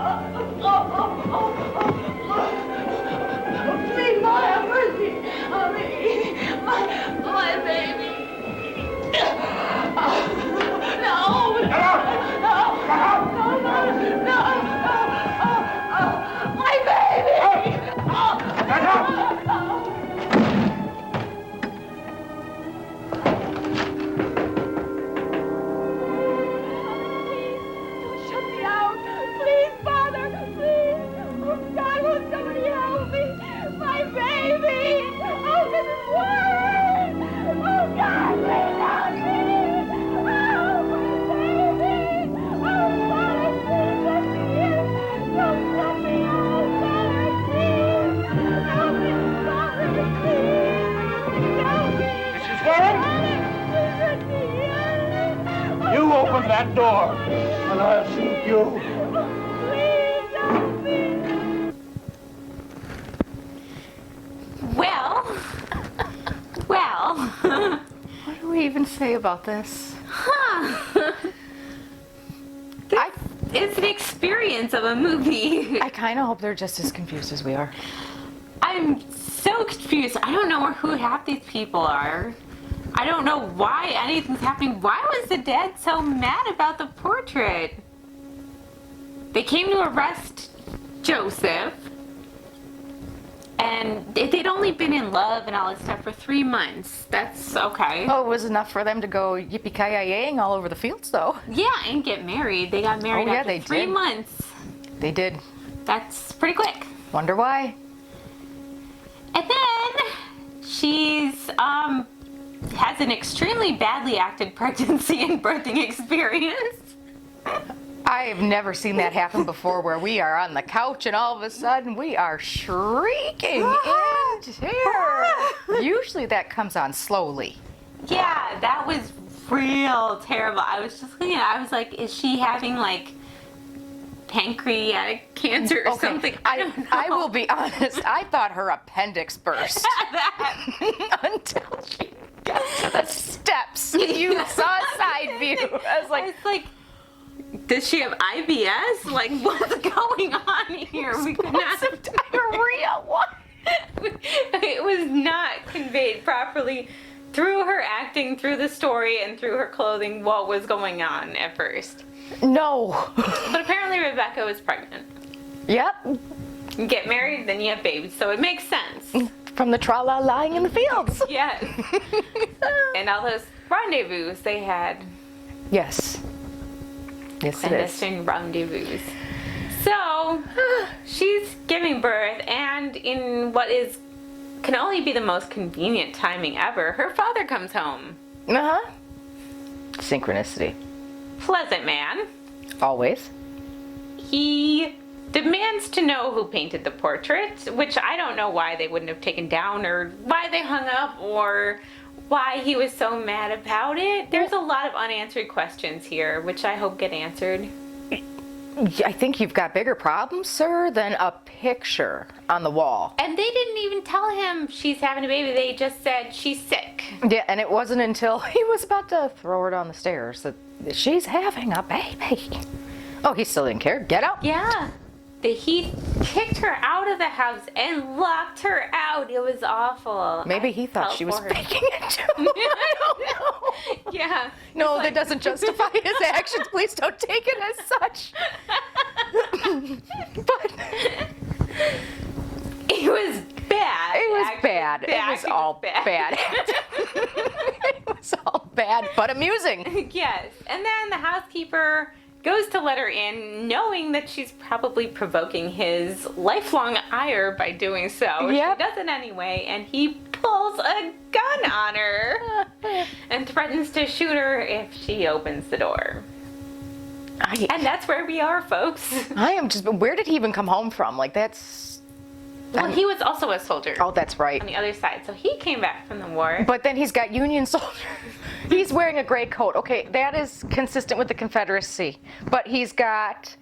Please, Father, have mercy on me. My baby. No. open that door, and I'll shoot you. Well. What do we even say about this? It's an experience of a movie. I kind of hope they're just as confused as we are. I'm so confused. I don't know who half these people are. I don't know why anything's happening. Why was the dad so mad about the portrait? They came to arrest Joseph. And they'd only been in love and all that stuff for 3 months. That's okay. Oh, it was enough for them to go yippee-ki-yay-yang all over the fields, though. Yeah, and get married. They got married after they 3 did. months. They did. That's pretty quick. Wonder why. And then she's has an extremely badly acted pregnancy and birthing experience. I've never seen that happen before, where we are on the couch and all of a sudden we are shrieking in terror. Usually that comes on slowly. Yeah, that was real terrible. I was just looking at it, I was like, is she having like pancreatic cancer or something? I don't know. I will be honest, I thought her appendix burst. Until she got to the steps. You saw a side view. I was like, does she have IBS? Like, what's going on here? We could not have diarrhea. What? It was not conveyed properly through her acting, through the story, and through her clothing what was going on at first. No. But apparently Rebecca was pregnant. Yep. You get married, then you have babies, so it makes sense. From the tra-la lying in the fields. Yes. And all those rendezvous they had. Yes. Yes, it is. Clandestine rendezvous. So, she's giving birth, and in what can only be the most convenient timing ever, her father comes home. Uh-huh. Synchronicity. Pleasant man. Always. He demands to know who painted the portrait, which I don't know why they wouldn't have taken down, or why they hung up, or why he was so mad about it. There's a lot of unanswered questions here, which I hope get answered. I think you've got bigger problems, sir, than a picture on the wall. And they didn't even tell him she's having a baby. They just said she's sick. Yeah, and it wasn't until he was about to throw her down the stairs that she's having a baby. Oh, he still didn't care. Get out. Yeah. He kicked her out of the house and locked her out. It was awful. Maybe he thought she was faking it too. I don't know. Yeah. No, that doesn't justify his actions. Please don't take it as such. But it was bad. It was bad. It was all bad. It was all bad, but amusing. Yes. And then the housekeeper goes to let her in, knowing that she's probably provoking his lifelong ire by doing so. Yep. She does it anyway, and he pulls a gun on her and threatens to shoot her if she opens the door. And that's where we are, folks. I am just, where did he even come home from? Like, that's... Well, he was also a soldier. Oh, that's right. On the other side, so he came back from the war. But then he's got Union soldier. He's wearing a gray coat. Okay, that is consistent with the Confederacy. But he's got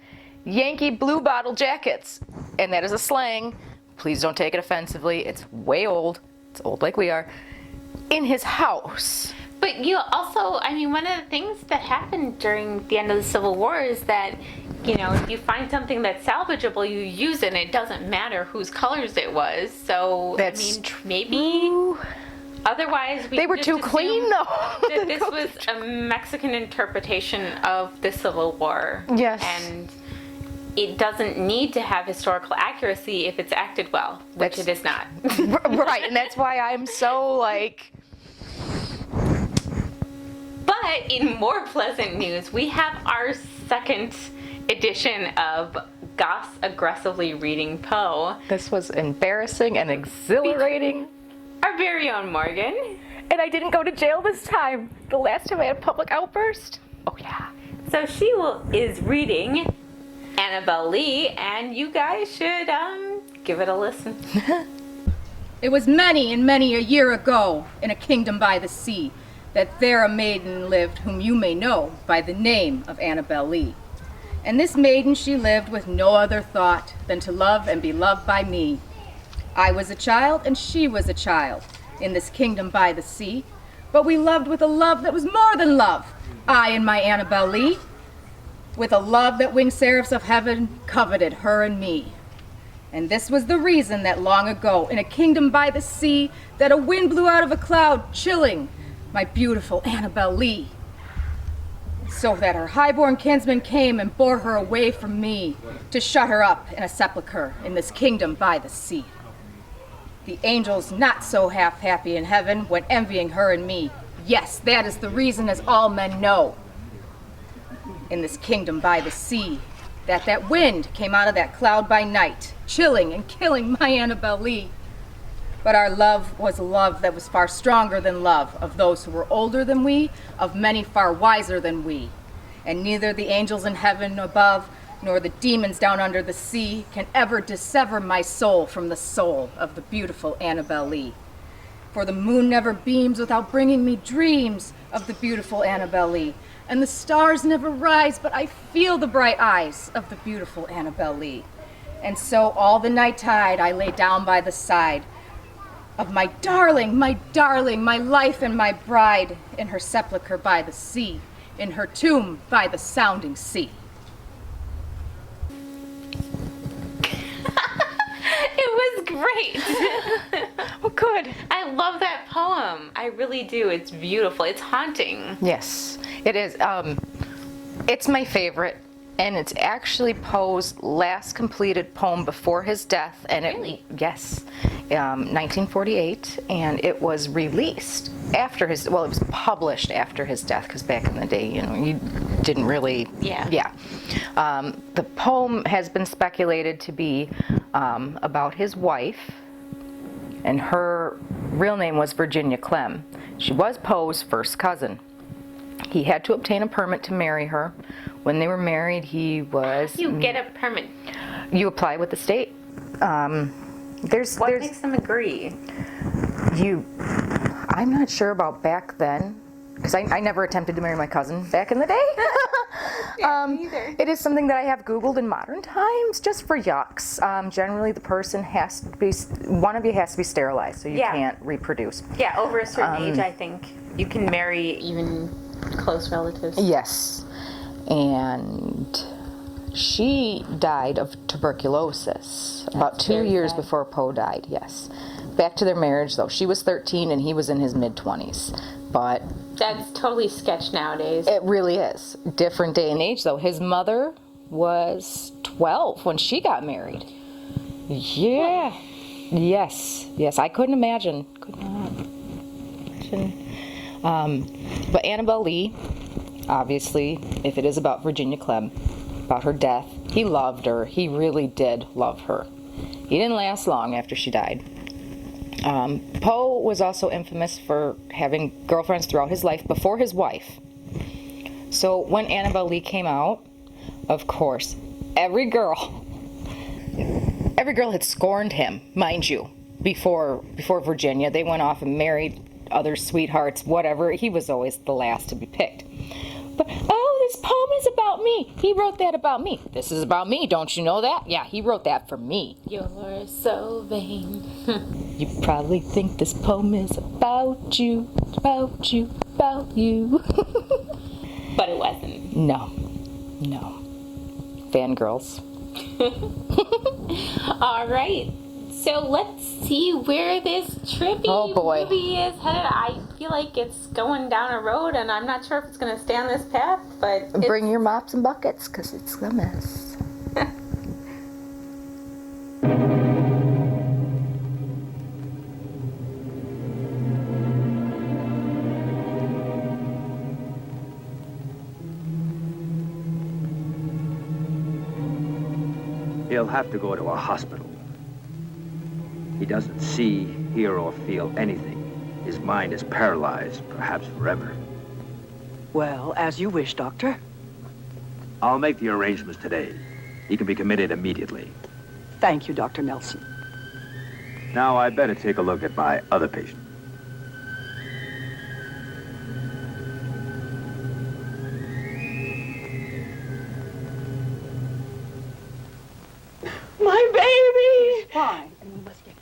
Yankee blue bottle jackets, and that is a slang. Please don't take it offensively. It's way old. It's old like we are. In his house. But you also, I mean, one of the things that happened during the end of the Civil War is that, you know, if you find something that's salvageable, you use it, and it doesn't matter whose colors it was. So, That's I mean, maybe otherwise they were too clean, though. That this was a Mexican interpretation of the Civil War. Yes. And it doesn't need to have historical accuracy if it's acted well, which it is not. Right, and that's why I'm so, like... But in more pleasant news, we have our second edition of Goss aggressively reading Poe. This was embarrassing and exhilarating. Our very own Morgan. And I didn't go to jail this time. The last time I had a public outburst. Oh, yeah. So she is reading Annabelle Lee, and you guys should give it a listen. It was many and many a year ago, in a kingdom by the sea, that there a maiden lived whom you may know by the name of Annabel Lee. And this maiden she lived with no other thought than to love and be loved by me. I was a child and she was a child in this kingdom by the sea, but we loved with a love that was more than love, I and my Annabel Lee, with a love that winged seraphs of heaven coveted her and me. And this was the reason that long ago, in a kingdom by the sea, that a wind blew out of a cloud, chilling my beautiful Annabel Lee, so that her highborn kinsman came and bore her away from me to shut her up in a sepulchre in this kingdom by the sea. The angels not so half happy in heaven when envying her and me. Yes, that is the reason, as all men know, in this kingdom by the sea, that wind came out of that cloud by night, chilling and killing my Annabel Lee. But our love was a love that was far stronger than love of those who were older than we, of many far wiser than we. And neither the angels in heaven above, nor the demons down under the sea can ever dissever my soul from the soul of the beautiful Annabel Lee. For the moon never beams without bringing me dreams of the beautiful Annabel Lee. And the stars never rise, but I feel the bright eyes of the beautiful Annabel Lee. And so all the night tide I lay down by the side of my darling, my life and my bride, in her sepulchre by the sea, in her tomb by the sounding sea. It was great. Oh, good. I love that poem. I really do. It's beautiful. It's haunting. Yes, it is. It's my favorite, and it's actually Poe's last completed poem before his death. And Really? Yes, 1948, and it was released after his. Well, it was published after his death, because back in the day, you didn't really. Yeah. Yeah. The poem has been speculated to be about his wife, and her real name was Virginia Clem. She was Poe's first cousin. He had to obtain a permit to marry her. When they were married, he was... How do you get a permit? You apply with the state. What makes them agree? I'm not sure about back then, because I never attempted to marry my cousin back in the day. Neither. It is something that I have Googled in modern times, just for yucks. Generally, the person has to be, one of you has to be sterilized, so you can't reproduce. Yeah, over a certain age, I think you can marry even close relatives. Yes, and she died of tuberculosis about 2 years before Poe died. Yes. Back to their marriage, though. She was 13 and he was in his mid-20s. But that's totally sketch nowadays. It really is. Different day and age, though. His mother was 12 when she got married. Yeah. Yes. Yes. I couldn't imagine. Could not imagine. But Annabel Lee, obviously, if it is about Virginia Clem, about her death, he loved her. He really did love her. He didn't last long after she died. Poe was also infamous for having girlfriends throughout his life before his wife. So when Annabel Lee came out, of course, every girl had scorned him, mind you, before Virginia. They went off and married other sweethearts, whatever. He was always the last to be picked. But, oh, this poem is about me. He wrote that about me. This is about me. Don't you know that? Yeah, he wrote that for me. You're so vain. You probably think this poem is about you, about you, about you. But it wasn't. No. Fangirls. All right. So let's see where this trippy movie is headed. I feel like it's going down a road, and I'm not sure if it's going to stay on this path, but... Bring your mops and buckets, because it's a mess. He'll have to go to a hospital. He doesn't see, hear, or feel anything. His mind is paralyzed, perhaps forever. Well, as you wish, Doctor. I'll make the arrangements today. He can be committed immediately. Thank you, Dr. Nelson. Now, I better take a look at my other patient.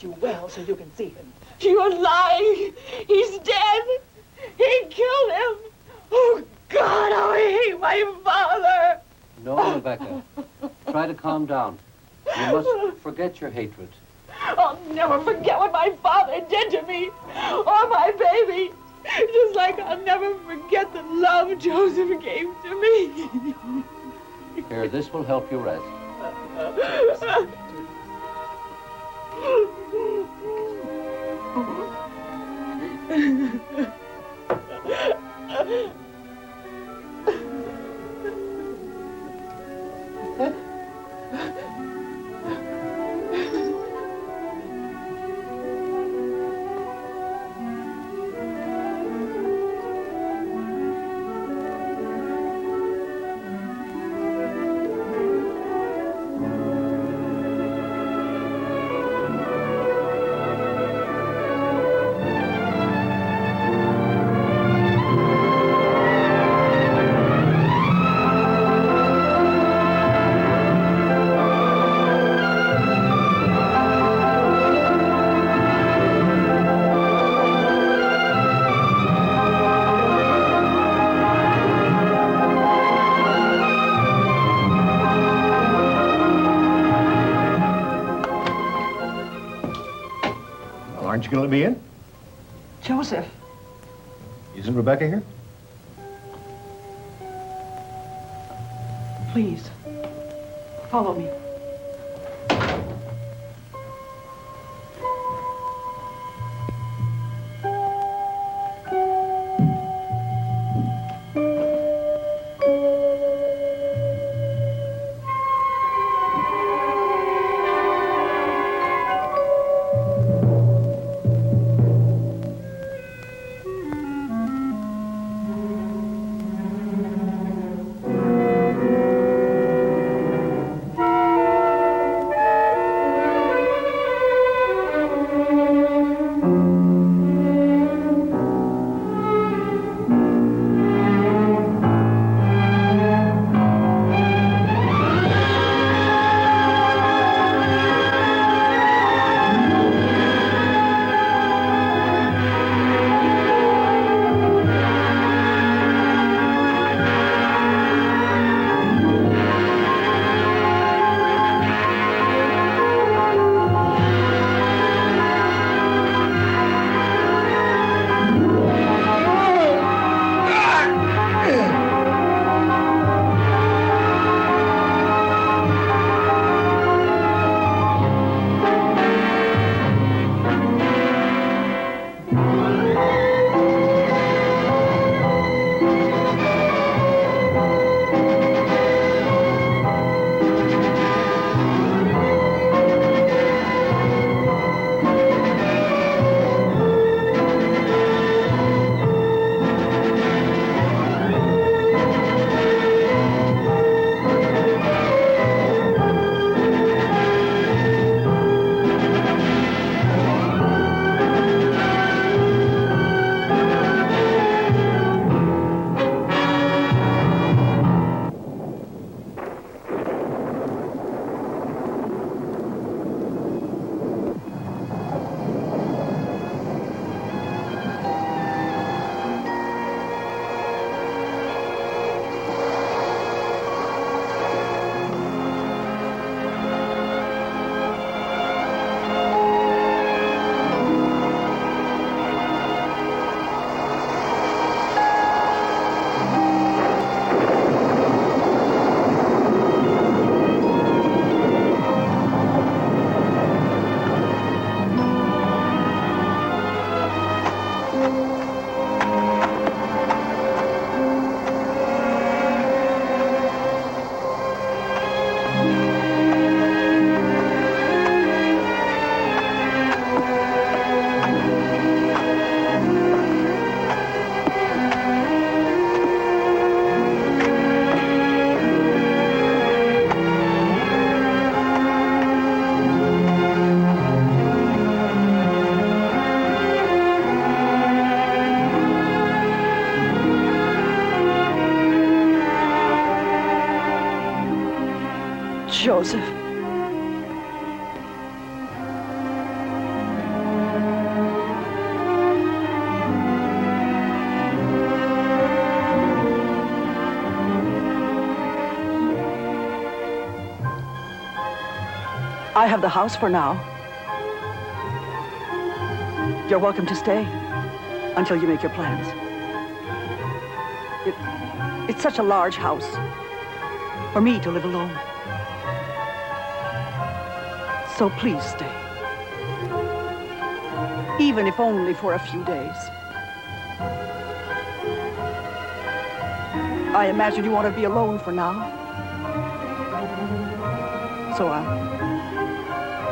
you well so you can see him. You're lying. He's dead. He killed him. Oh, God, how I hate my father. No, Rebecca. Try to calm down. You must forget your hatred. I'll never forget what my father did to me, or my baby. Just like I'll never forget the love Joseph gave to me. Here, this will help you rest. Aren't you going to let me in? Joseph. Isn't Rebecca here? Please, follow me. Joseph. I have the house for now. You're welcome to stay until you make your plans. It's such a large house for me to live alone. So please stay. Even if only for a few days. I imagine you want to be alone for now. So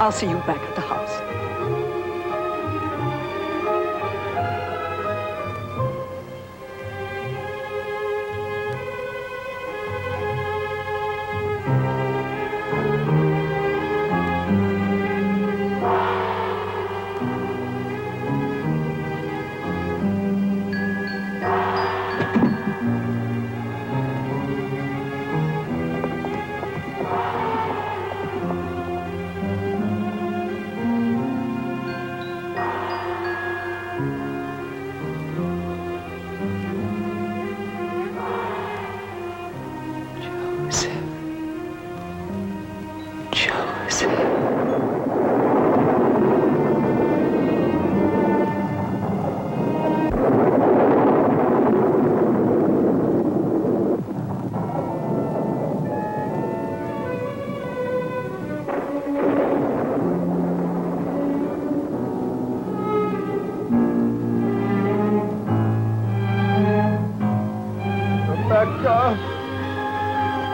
I'll see you back at the house.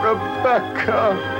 Rebecca!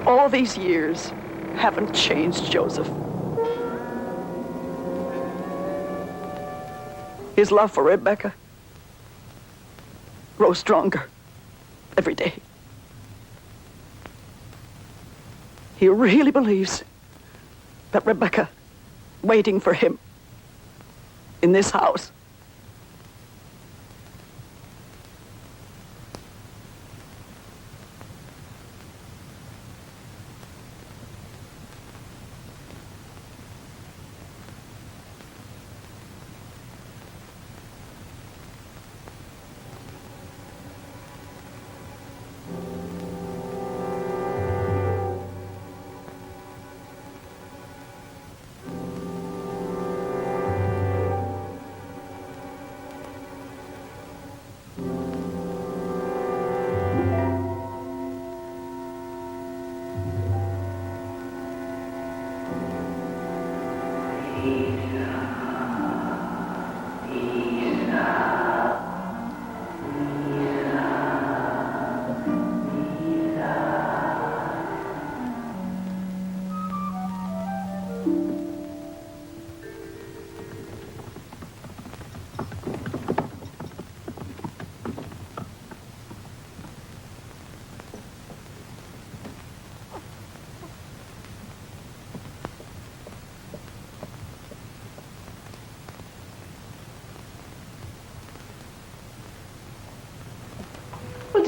All these years haven't changed Joseph. His love for Rebecca grows stronger every day. He really believes that Rebecca waiting for him in this house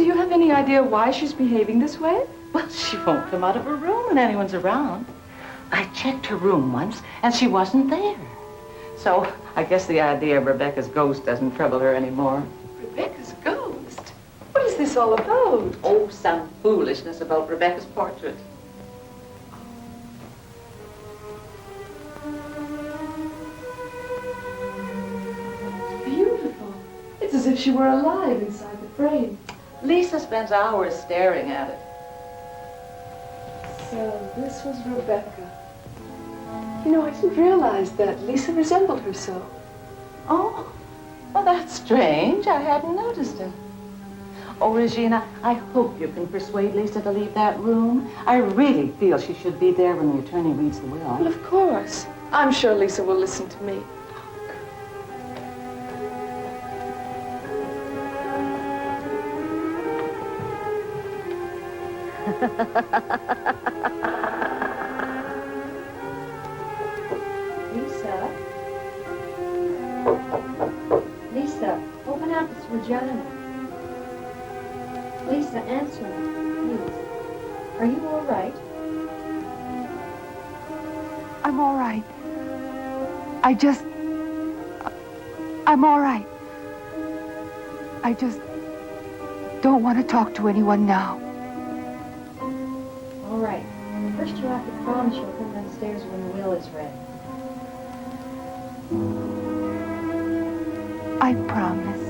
you have any idea why she's behaving this way? Well, she won't come out of her room when anyone's around. I checked her room once, and she wasn't there. So I guess the idea of Rebecca's ghost doesn't trouble her anymore. Rebecca's ghost? What is this all about? Oh, some foolishness about Rebecca's portrait. Beautiful. It's as if she were alive inside the frame. Lisa spends hours staring at it. So this was Rebecca. You know, I didn't realize that Lisa resembled her so. Oh, well, that's strange. I hadn't noticed it. Oh, Regina, I hope you can persuade Lisa to leave that room. I really feel she should be there when the attorney reads the will. Well, of course. I'm sure Lisa will listen to me. Lisa? Lisa, open up, it's Regina. Lisa, answer me, please. Are you all right? I'm all right. I'm all right. I just don't want to talk to anyone now. All right. First you have to promise you'll come downstairs when the will is read. I promise.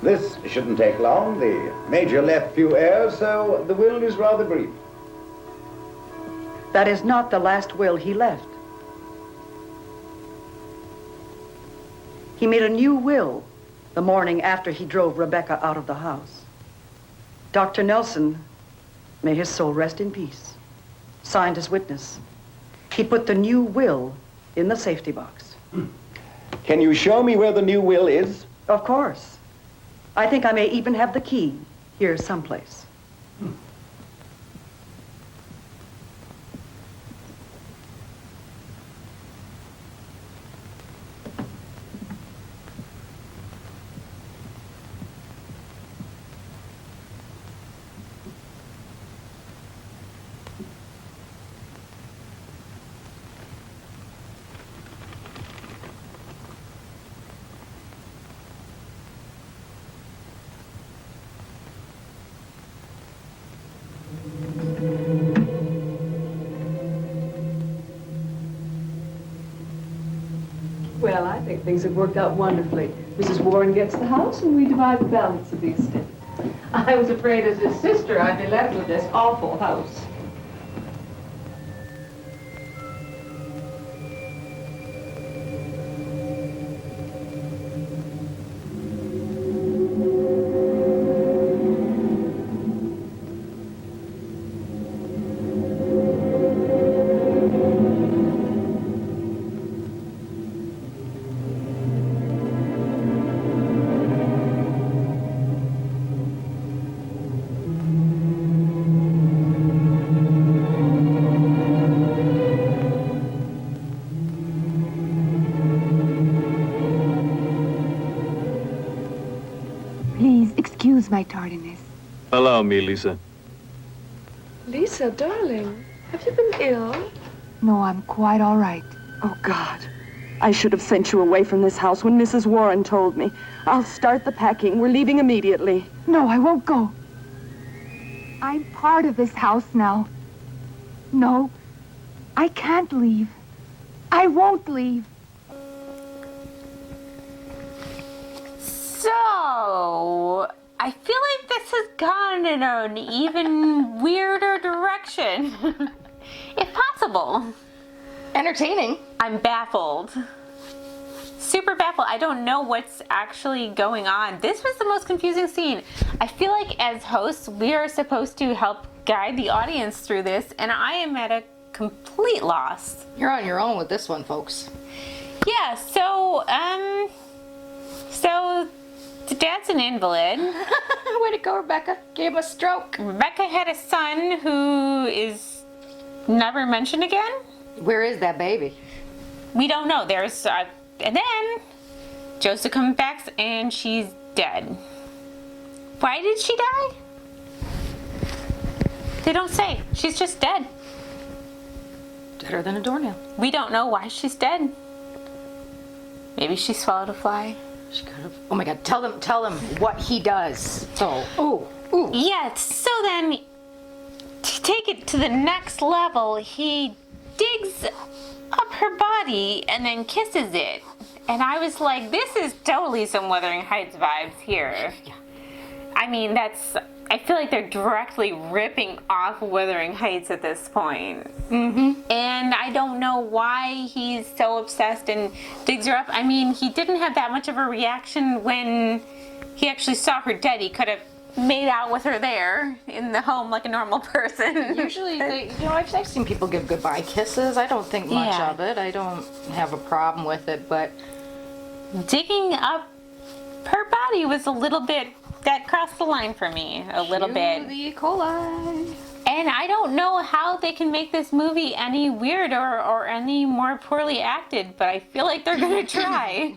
This shouldn't take long. The Major left few heirs, so the will is rather brief. That is not the last will he left. He made a new will the morning after he drove Rebecca out of the house. Dr. Nelson, may his soul rest in peace, signed as witness. He put the new will in the safety box. Can you show me where the new will is? Of course. I think I may even have the key here someplace. Well, I think things have worked out wonderfully. Mrs. Warren gets the house, and we divide the balance of the estate. I was afraid as his sister I'd be left with this awful house. Please excuse my tardiness. Allow me, Lisa. Lisa, darling, have you been ill? No, I'm quite all right. Oh, God. I should have sent you away from this house when Mrs. Warren told me. I'll start the packing. We're leaving immediately. No, I won't go. I'm part of this house now. No, I can't leave. I won't leave. So, I feel like this has gone in an even weirder direction. If possible. Entertaining. I'm baffled. Super baffled. I don't know what's actually going on. This was the most confusing scene. I feel like as hosts, we are supposed to help guide the audience through this, and I am at a complete loss. You're on your own with this one, folks. Yeah, so the dad's an invalid. Way to go, Rebecca. Gave him a stroke. Rebecca had a son who is never mentioned again. Where is that baby? We don't know. There's, and then Joseph comes back and she's dead. Why did she die? They don't say. She's just dead. Deader than a doornail. We don't know why she's dead. Maybe she swallowed a fly. She could have. Oh my God! Tell them what he does. So, ooh. Yes. So then, to take it to the next level, he digs up her body and then kisses it. And I was like, this is totally some Wuthering Heights vibes here. Yeah. I mean, I feel like they're directly ripping off Wuthering Heights at this point. Mm-hmm. And I don't know why he's so obsessed and digs her up. I mean, he didn't have that much of a reaction when he actually saw her dead. He could have made out with her there in the home like a normal person. Usually, I've seen people give goodbye kisses. I don't think much of it. I don't have a problem with it, but digging up her body was a little bit, that crossed the line for me a little bit. The E. coli. And I don't know how they can make this movie any weirder or any more poorly acted, but I feel like they're gonna try.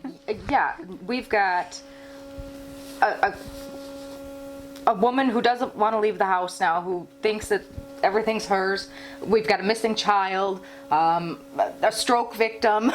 Yeah, we've got a woman who doesn't want to leave the house now, who thinks that everything's hers. We've got a missing child, a stroke victim,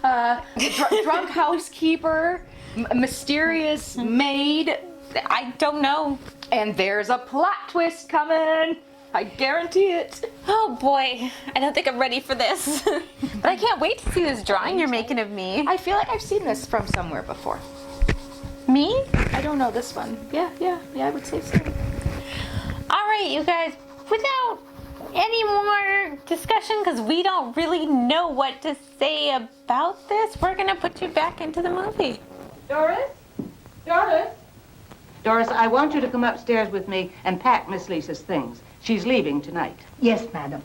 drunk housekeeper, a mysterious maid. I don't know. And there's a plot twist coming. I guarantee it. Oh boy, I don't think I'm ready for this. But I can't wait to see this drawing you're making of me. I feel like I've seen this from somewhere before. Me? I don't know this one. Yeah, I would say so. All right, you guys, without any more discussion, because we don't really know what to say about this, we're going to put you back into the movie. Doris? Doris? Doris, I want you to come upstairs with me and pack Miss Lisa's things. She's leaving tonight. Yes, madam.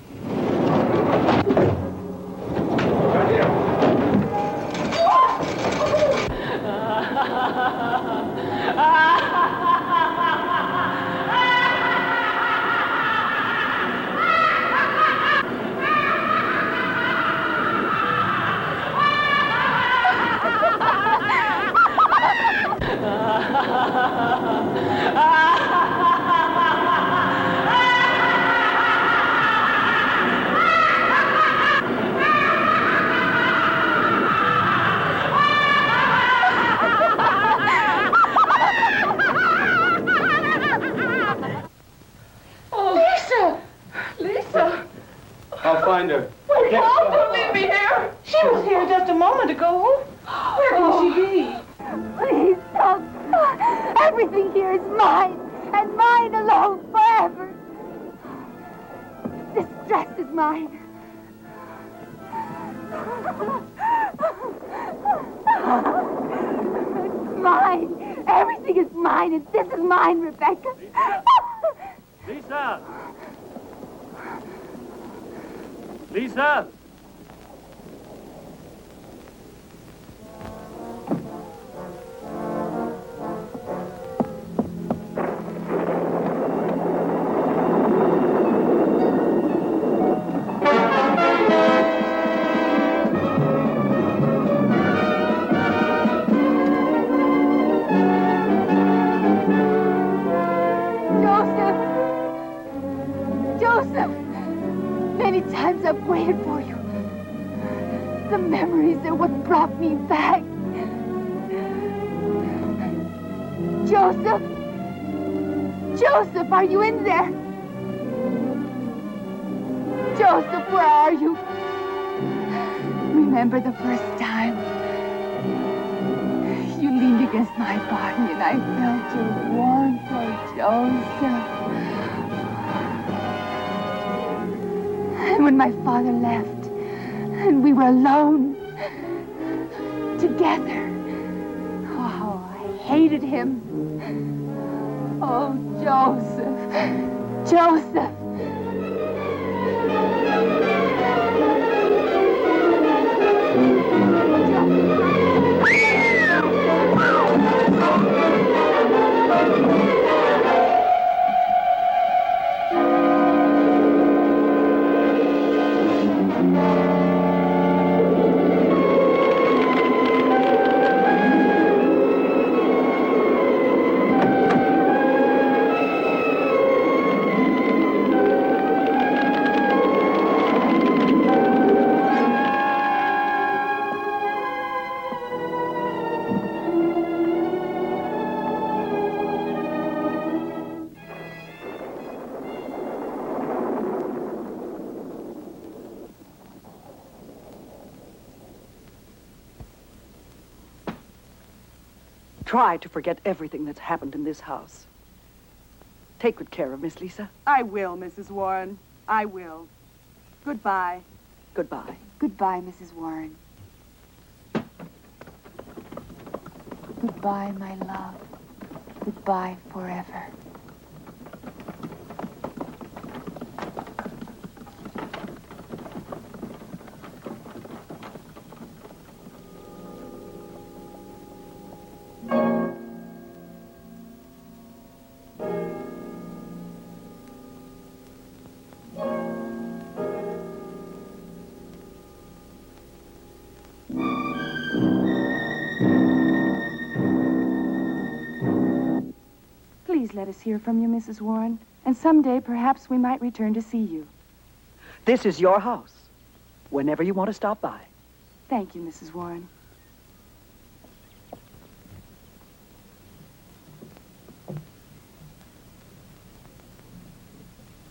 I'll find her. Wait, don't leave me here. She was here just a moment ago. Where can she be? Please don't. Everything here is mine, and mine alone forever. This dress is mine. It's mine. Everything is mine, and this is mine, Rebecca. Lisa! Lisa! I've waited for you. The memories are what brought me back. Joseph! Joseph, are you in there? Joseph, where are you? Remember the first time? You leaned against my body and I felt your warmth, oh, Joseph. And when my father left, and we were alone, together, oh, I hated him. Oh, Joseph, Joseph. Try to forget everything that's happened in this house. Take good care of Miss Lisa. I will, Mrs. Warren. I will. Goodbye. Goodbye. Goodbye, Mrs. Warren. Goodbye, my love. Goodbye forever. Please let us hear from you, Mrs. Warren. And someday, perhaps we might return to see you. This is your house. Whenever you want to stop by. Thank you, Mrs. Warren.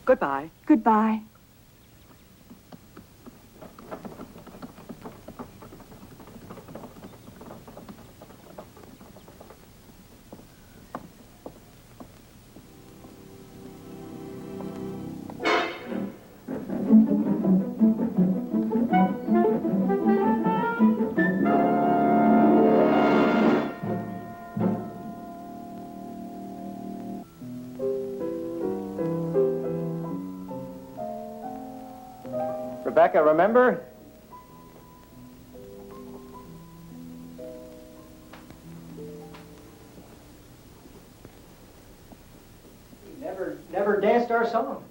Goodbye. Goodbye. Rebecca, remember? Never danced our song.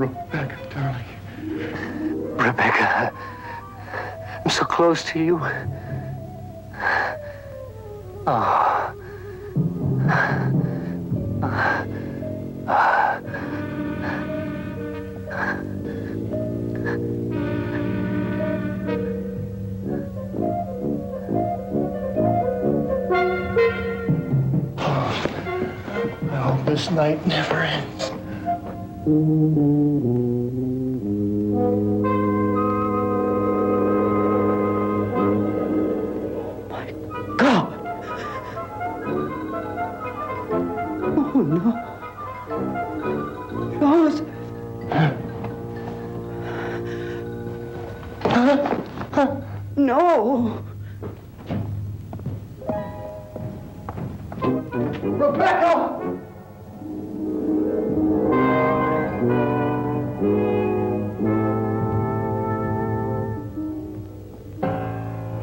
Rebecca, darling. Rebecca, I'm so close to you. Oh. I hope this night never ends. My God! Oh, no. Joseph! No! Rebecca!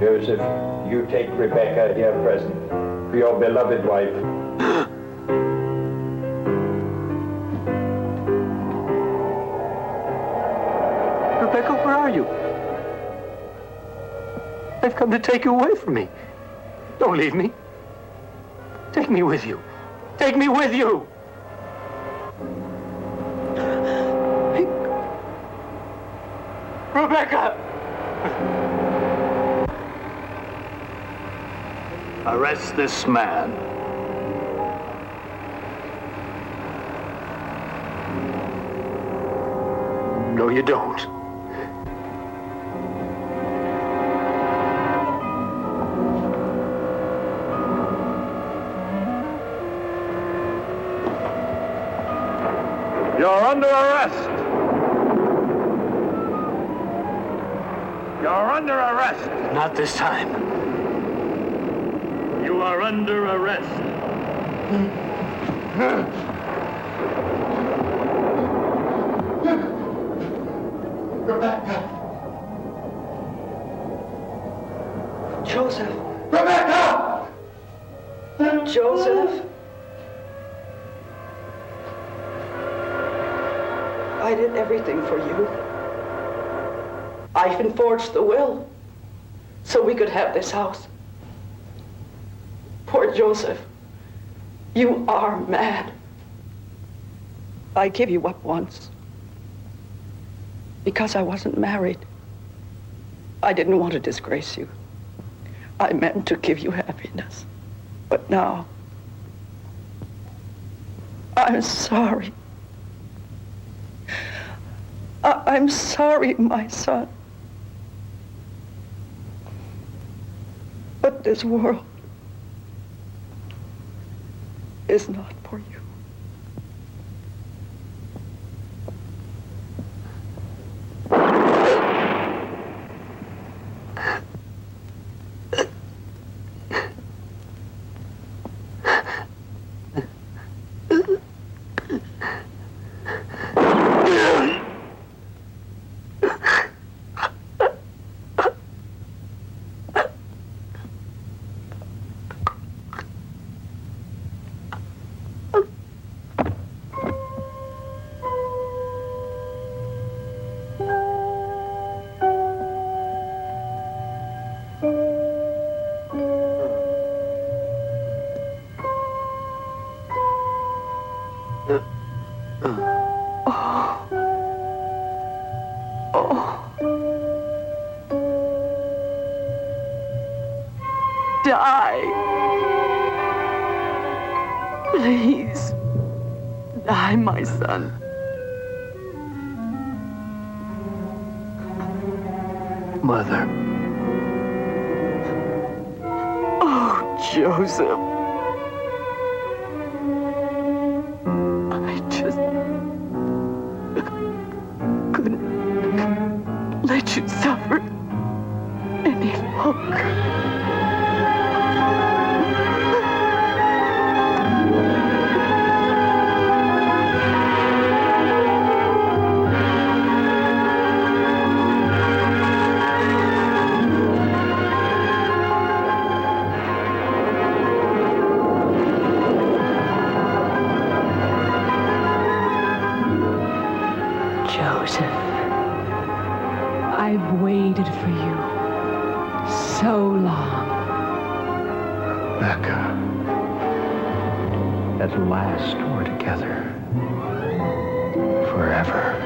Joseph, you take Rebecca here present for your beloved wife. Rebecca, where are you? I've come to take you away from me. Don't leave me. Take me with you. Take me with you. Rebecca! Arrest this man. No, you don't. You're under arrest. You're under arrest. Not this time. You are under arrest. Rebecca! Joseph! Rebecca! Joseph! I did everything for you. I even forged the will so we could have this house. Poor Joseph, you are mad. I gave you up once because I wasn't married. I didn't want to disgrace you. I meant to give you happiness. But now, I'm sorry. I'm sorry, my son. But this world is not for you. Die. Please. Die, my son. Mother. Oh, Joseph. I just couldn't let you suffer any longer. Rebecca, at last we're together. Forever.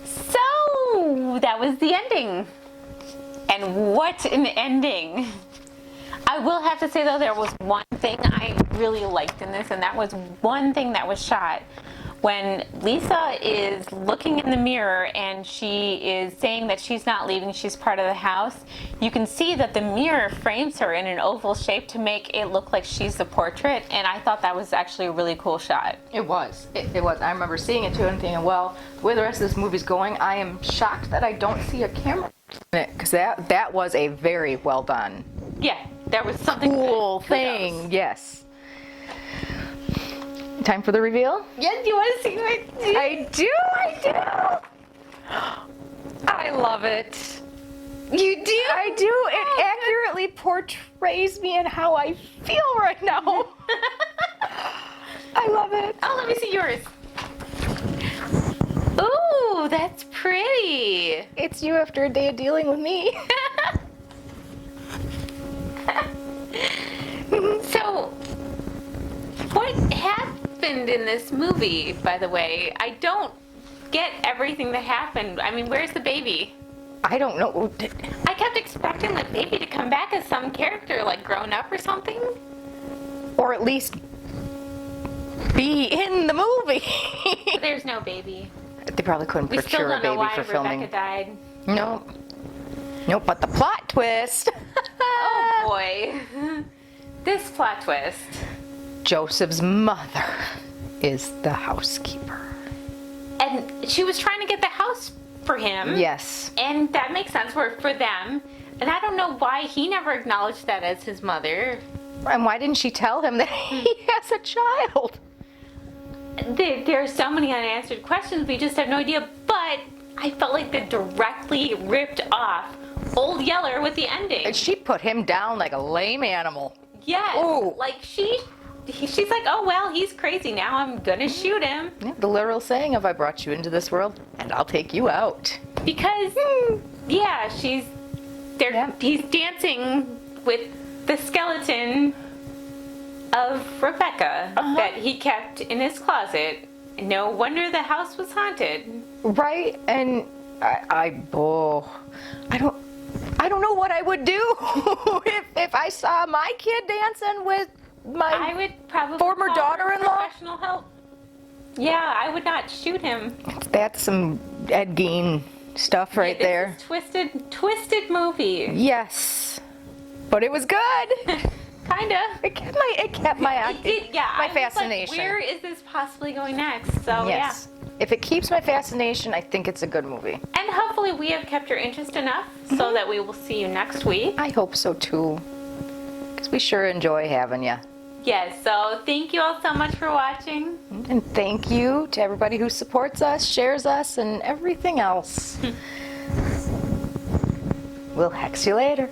So that was the ending. And what an ending. I will have to say though, there was one thing I really liked in this, and that was one thing that was shot. When Lisa is looking in the mirror and she is saying that she's not leaving, she's part of the house, you can see that the mirror frames her in an oval shape to make it look like she's the portrait, and I thought that was actually a really cool shot. It was. It was. I remember seeing it too and thinking, well, the way the rest of this movie's going, I am shocked that I don't see a camera in it, because that was a very well done. Yeah, there was something cool thing. Yes. Time for the reveal? Yes, you want to see what I do. I love it. You do? I do. It accurately portrays me and how I feel right now. I love it. Oh, let me see yours. Ooh, that's pretty. It's you after a day of dealing with me. So, what happened in this movie, by the way? I don't get everything that happened. I mean, where's the baby? I don't know. I kept expecting the baby to come back as some character, like grown up or something. Or at least be in the movie. There's no baby. They probably couldn't We still procure a don't know baby why for filming. Rebecca died. Nope. Nope, but the plot twist. Oh boy. This plot twist. Joseph's mother is the housekeeper. And she was trying to get the house for him. Yes. And that makes sense for them. And I don't know why he never acknowledged that as his mother. And why didn't she tell him that he has a child? There are so many unanswered questions, we just have no idea. But I felt like they directly ripped off Old Yeller with the ending. And she put him down like a lame animal. Yes. Ooh. Like she's like, oh well, he's crazy now. I'm gonna shoot him. Yeah, the literal saying of I brought you into this world and I'll take you out. Because yeah, he's dancing with the skeleton of Rebecca that he kept in his closet. No wonder the house was haunted. Right? And I don't know what I would do if I saw my kid dancing with my I would probably former call daughter-in-law. Professional help. Yeah, I would not shoot him. That's some Ed Gein stuff right there. Twisted movie. Yes, but it was good. Kinda. It kept my fascination. Like, where is this possibly going next? So yes. If it keeps my fascination, I think it's a good movie. And hopefully we have kept your interest enough so that we will see you next week. I hope so too, because we sure enjoy having you. Yes, so thank you all so much for watching. And thank you to everybody who supports us, shares us, and everything else. We'll hex you later.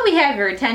we have your attention.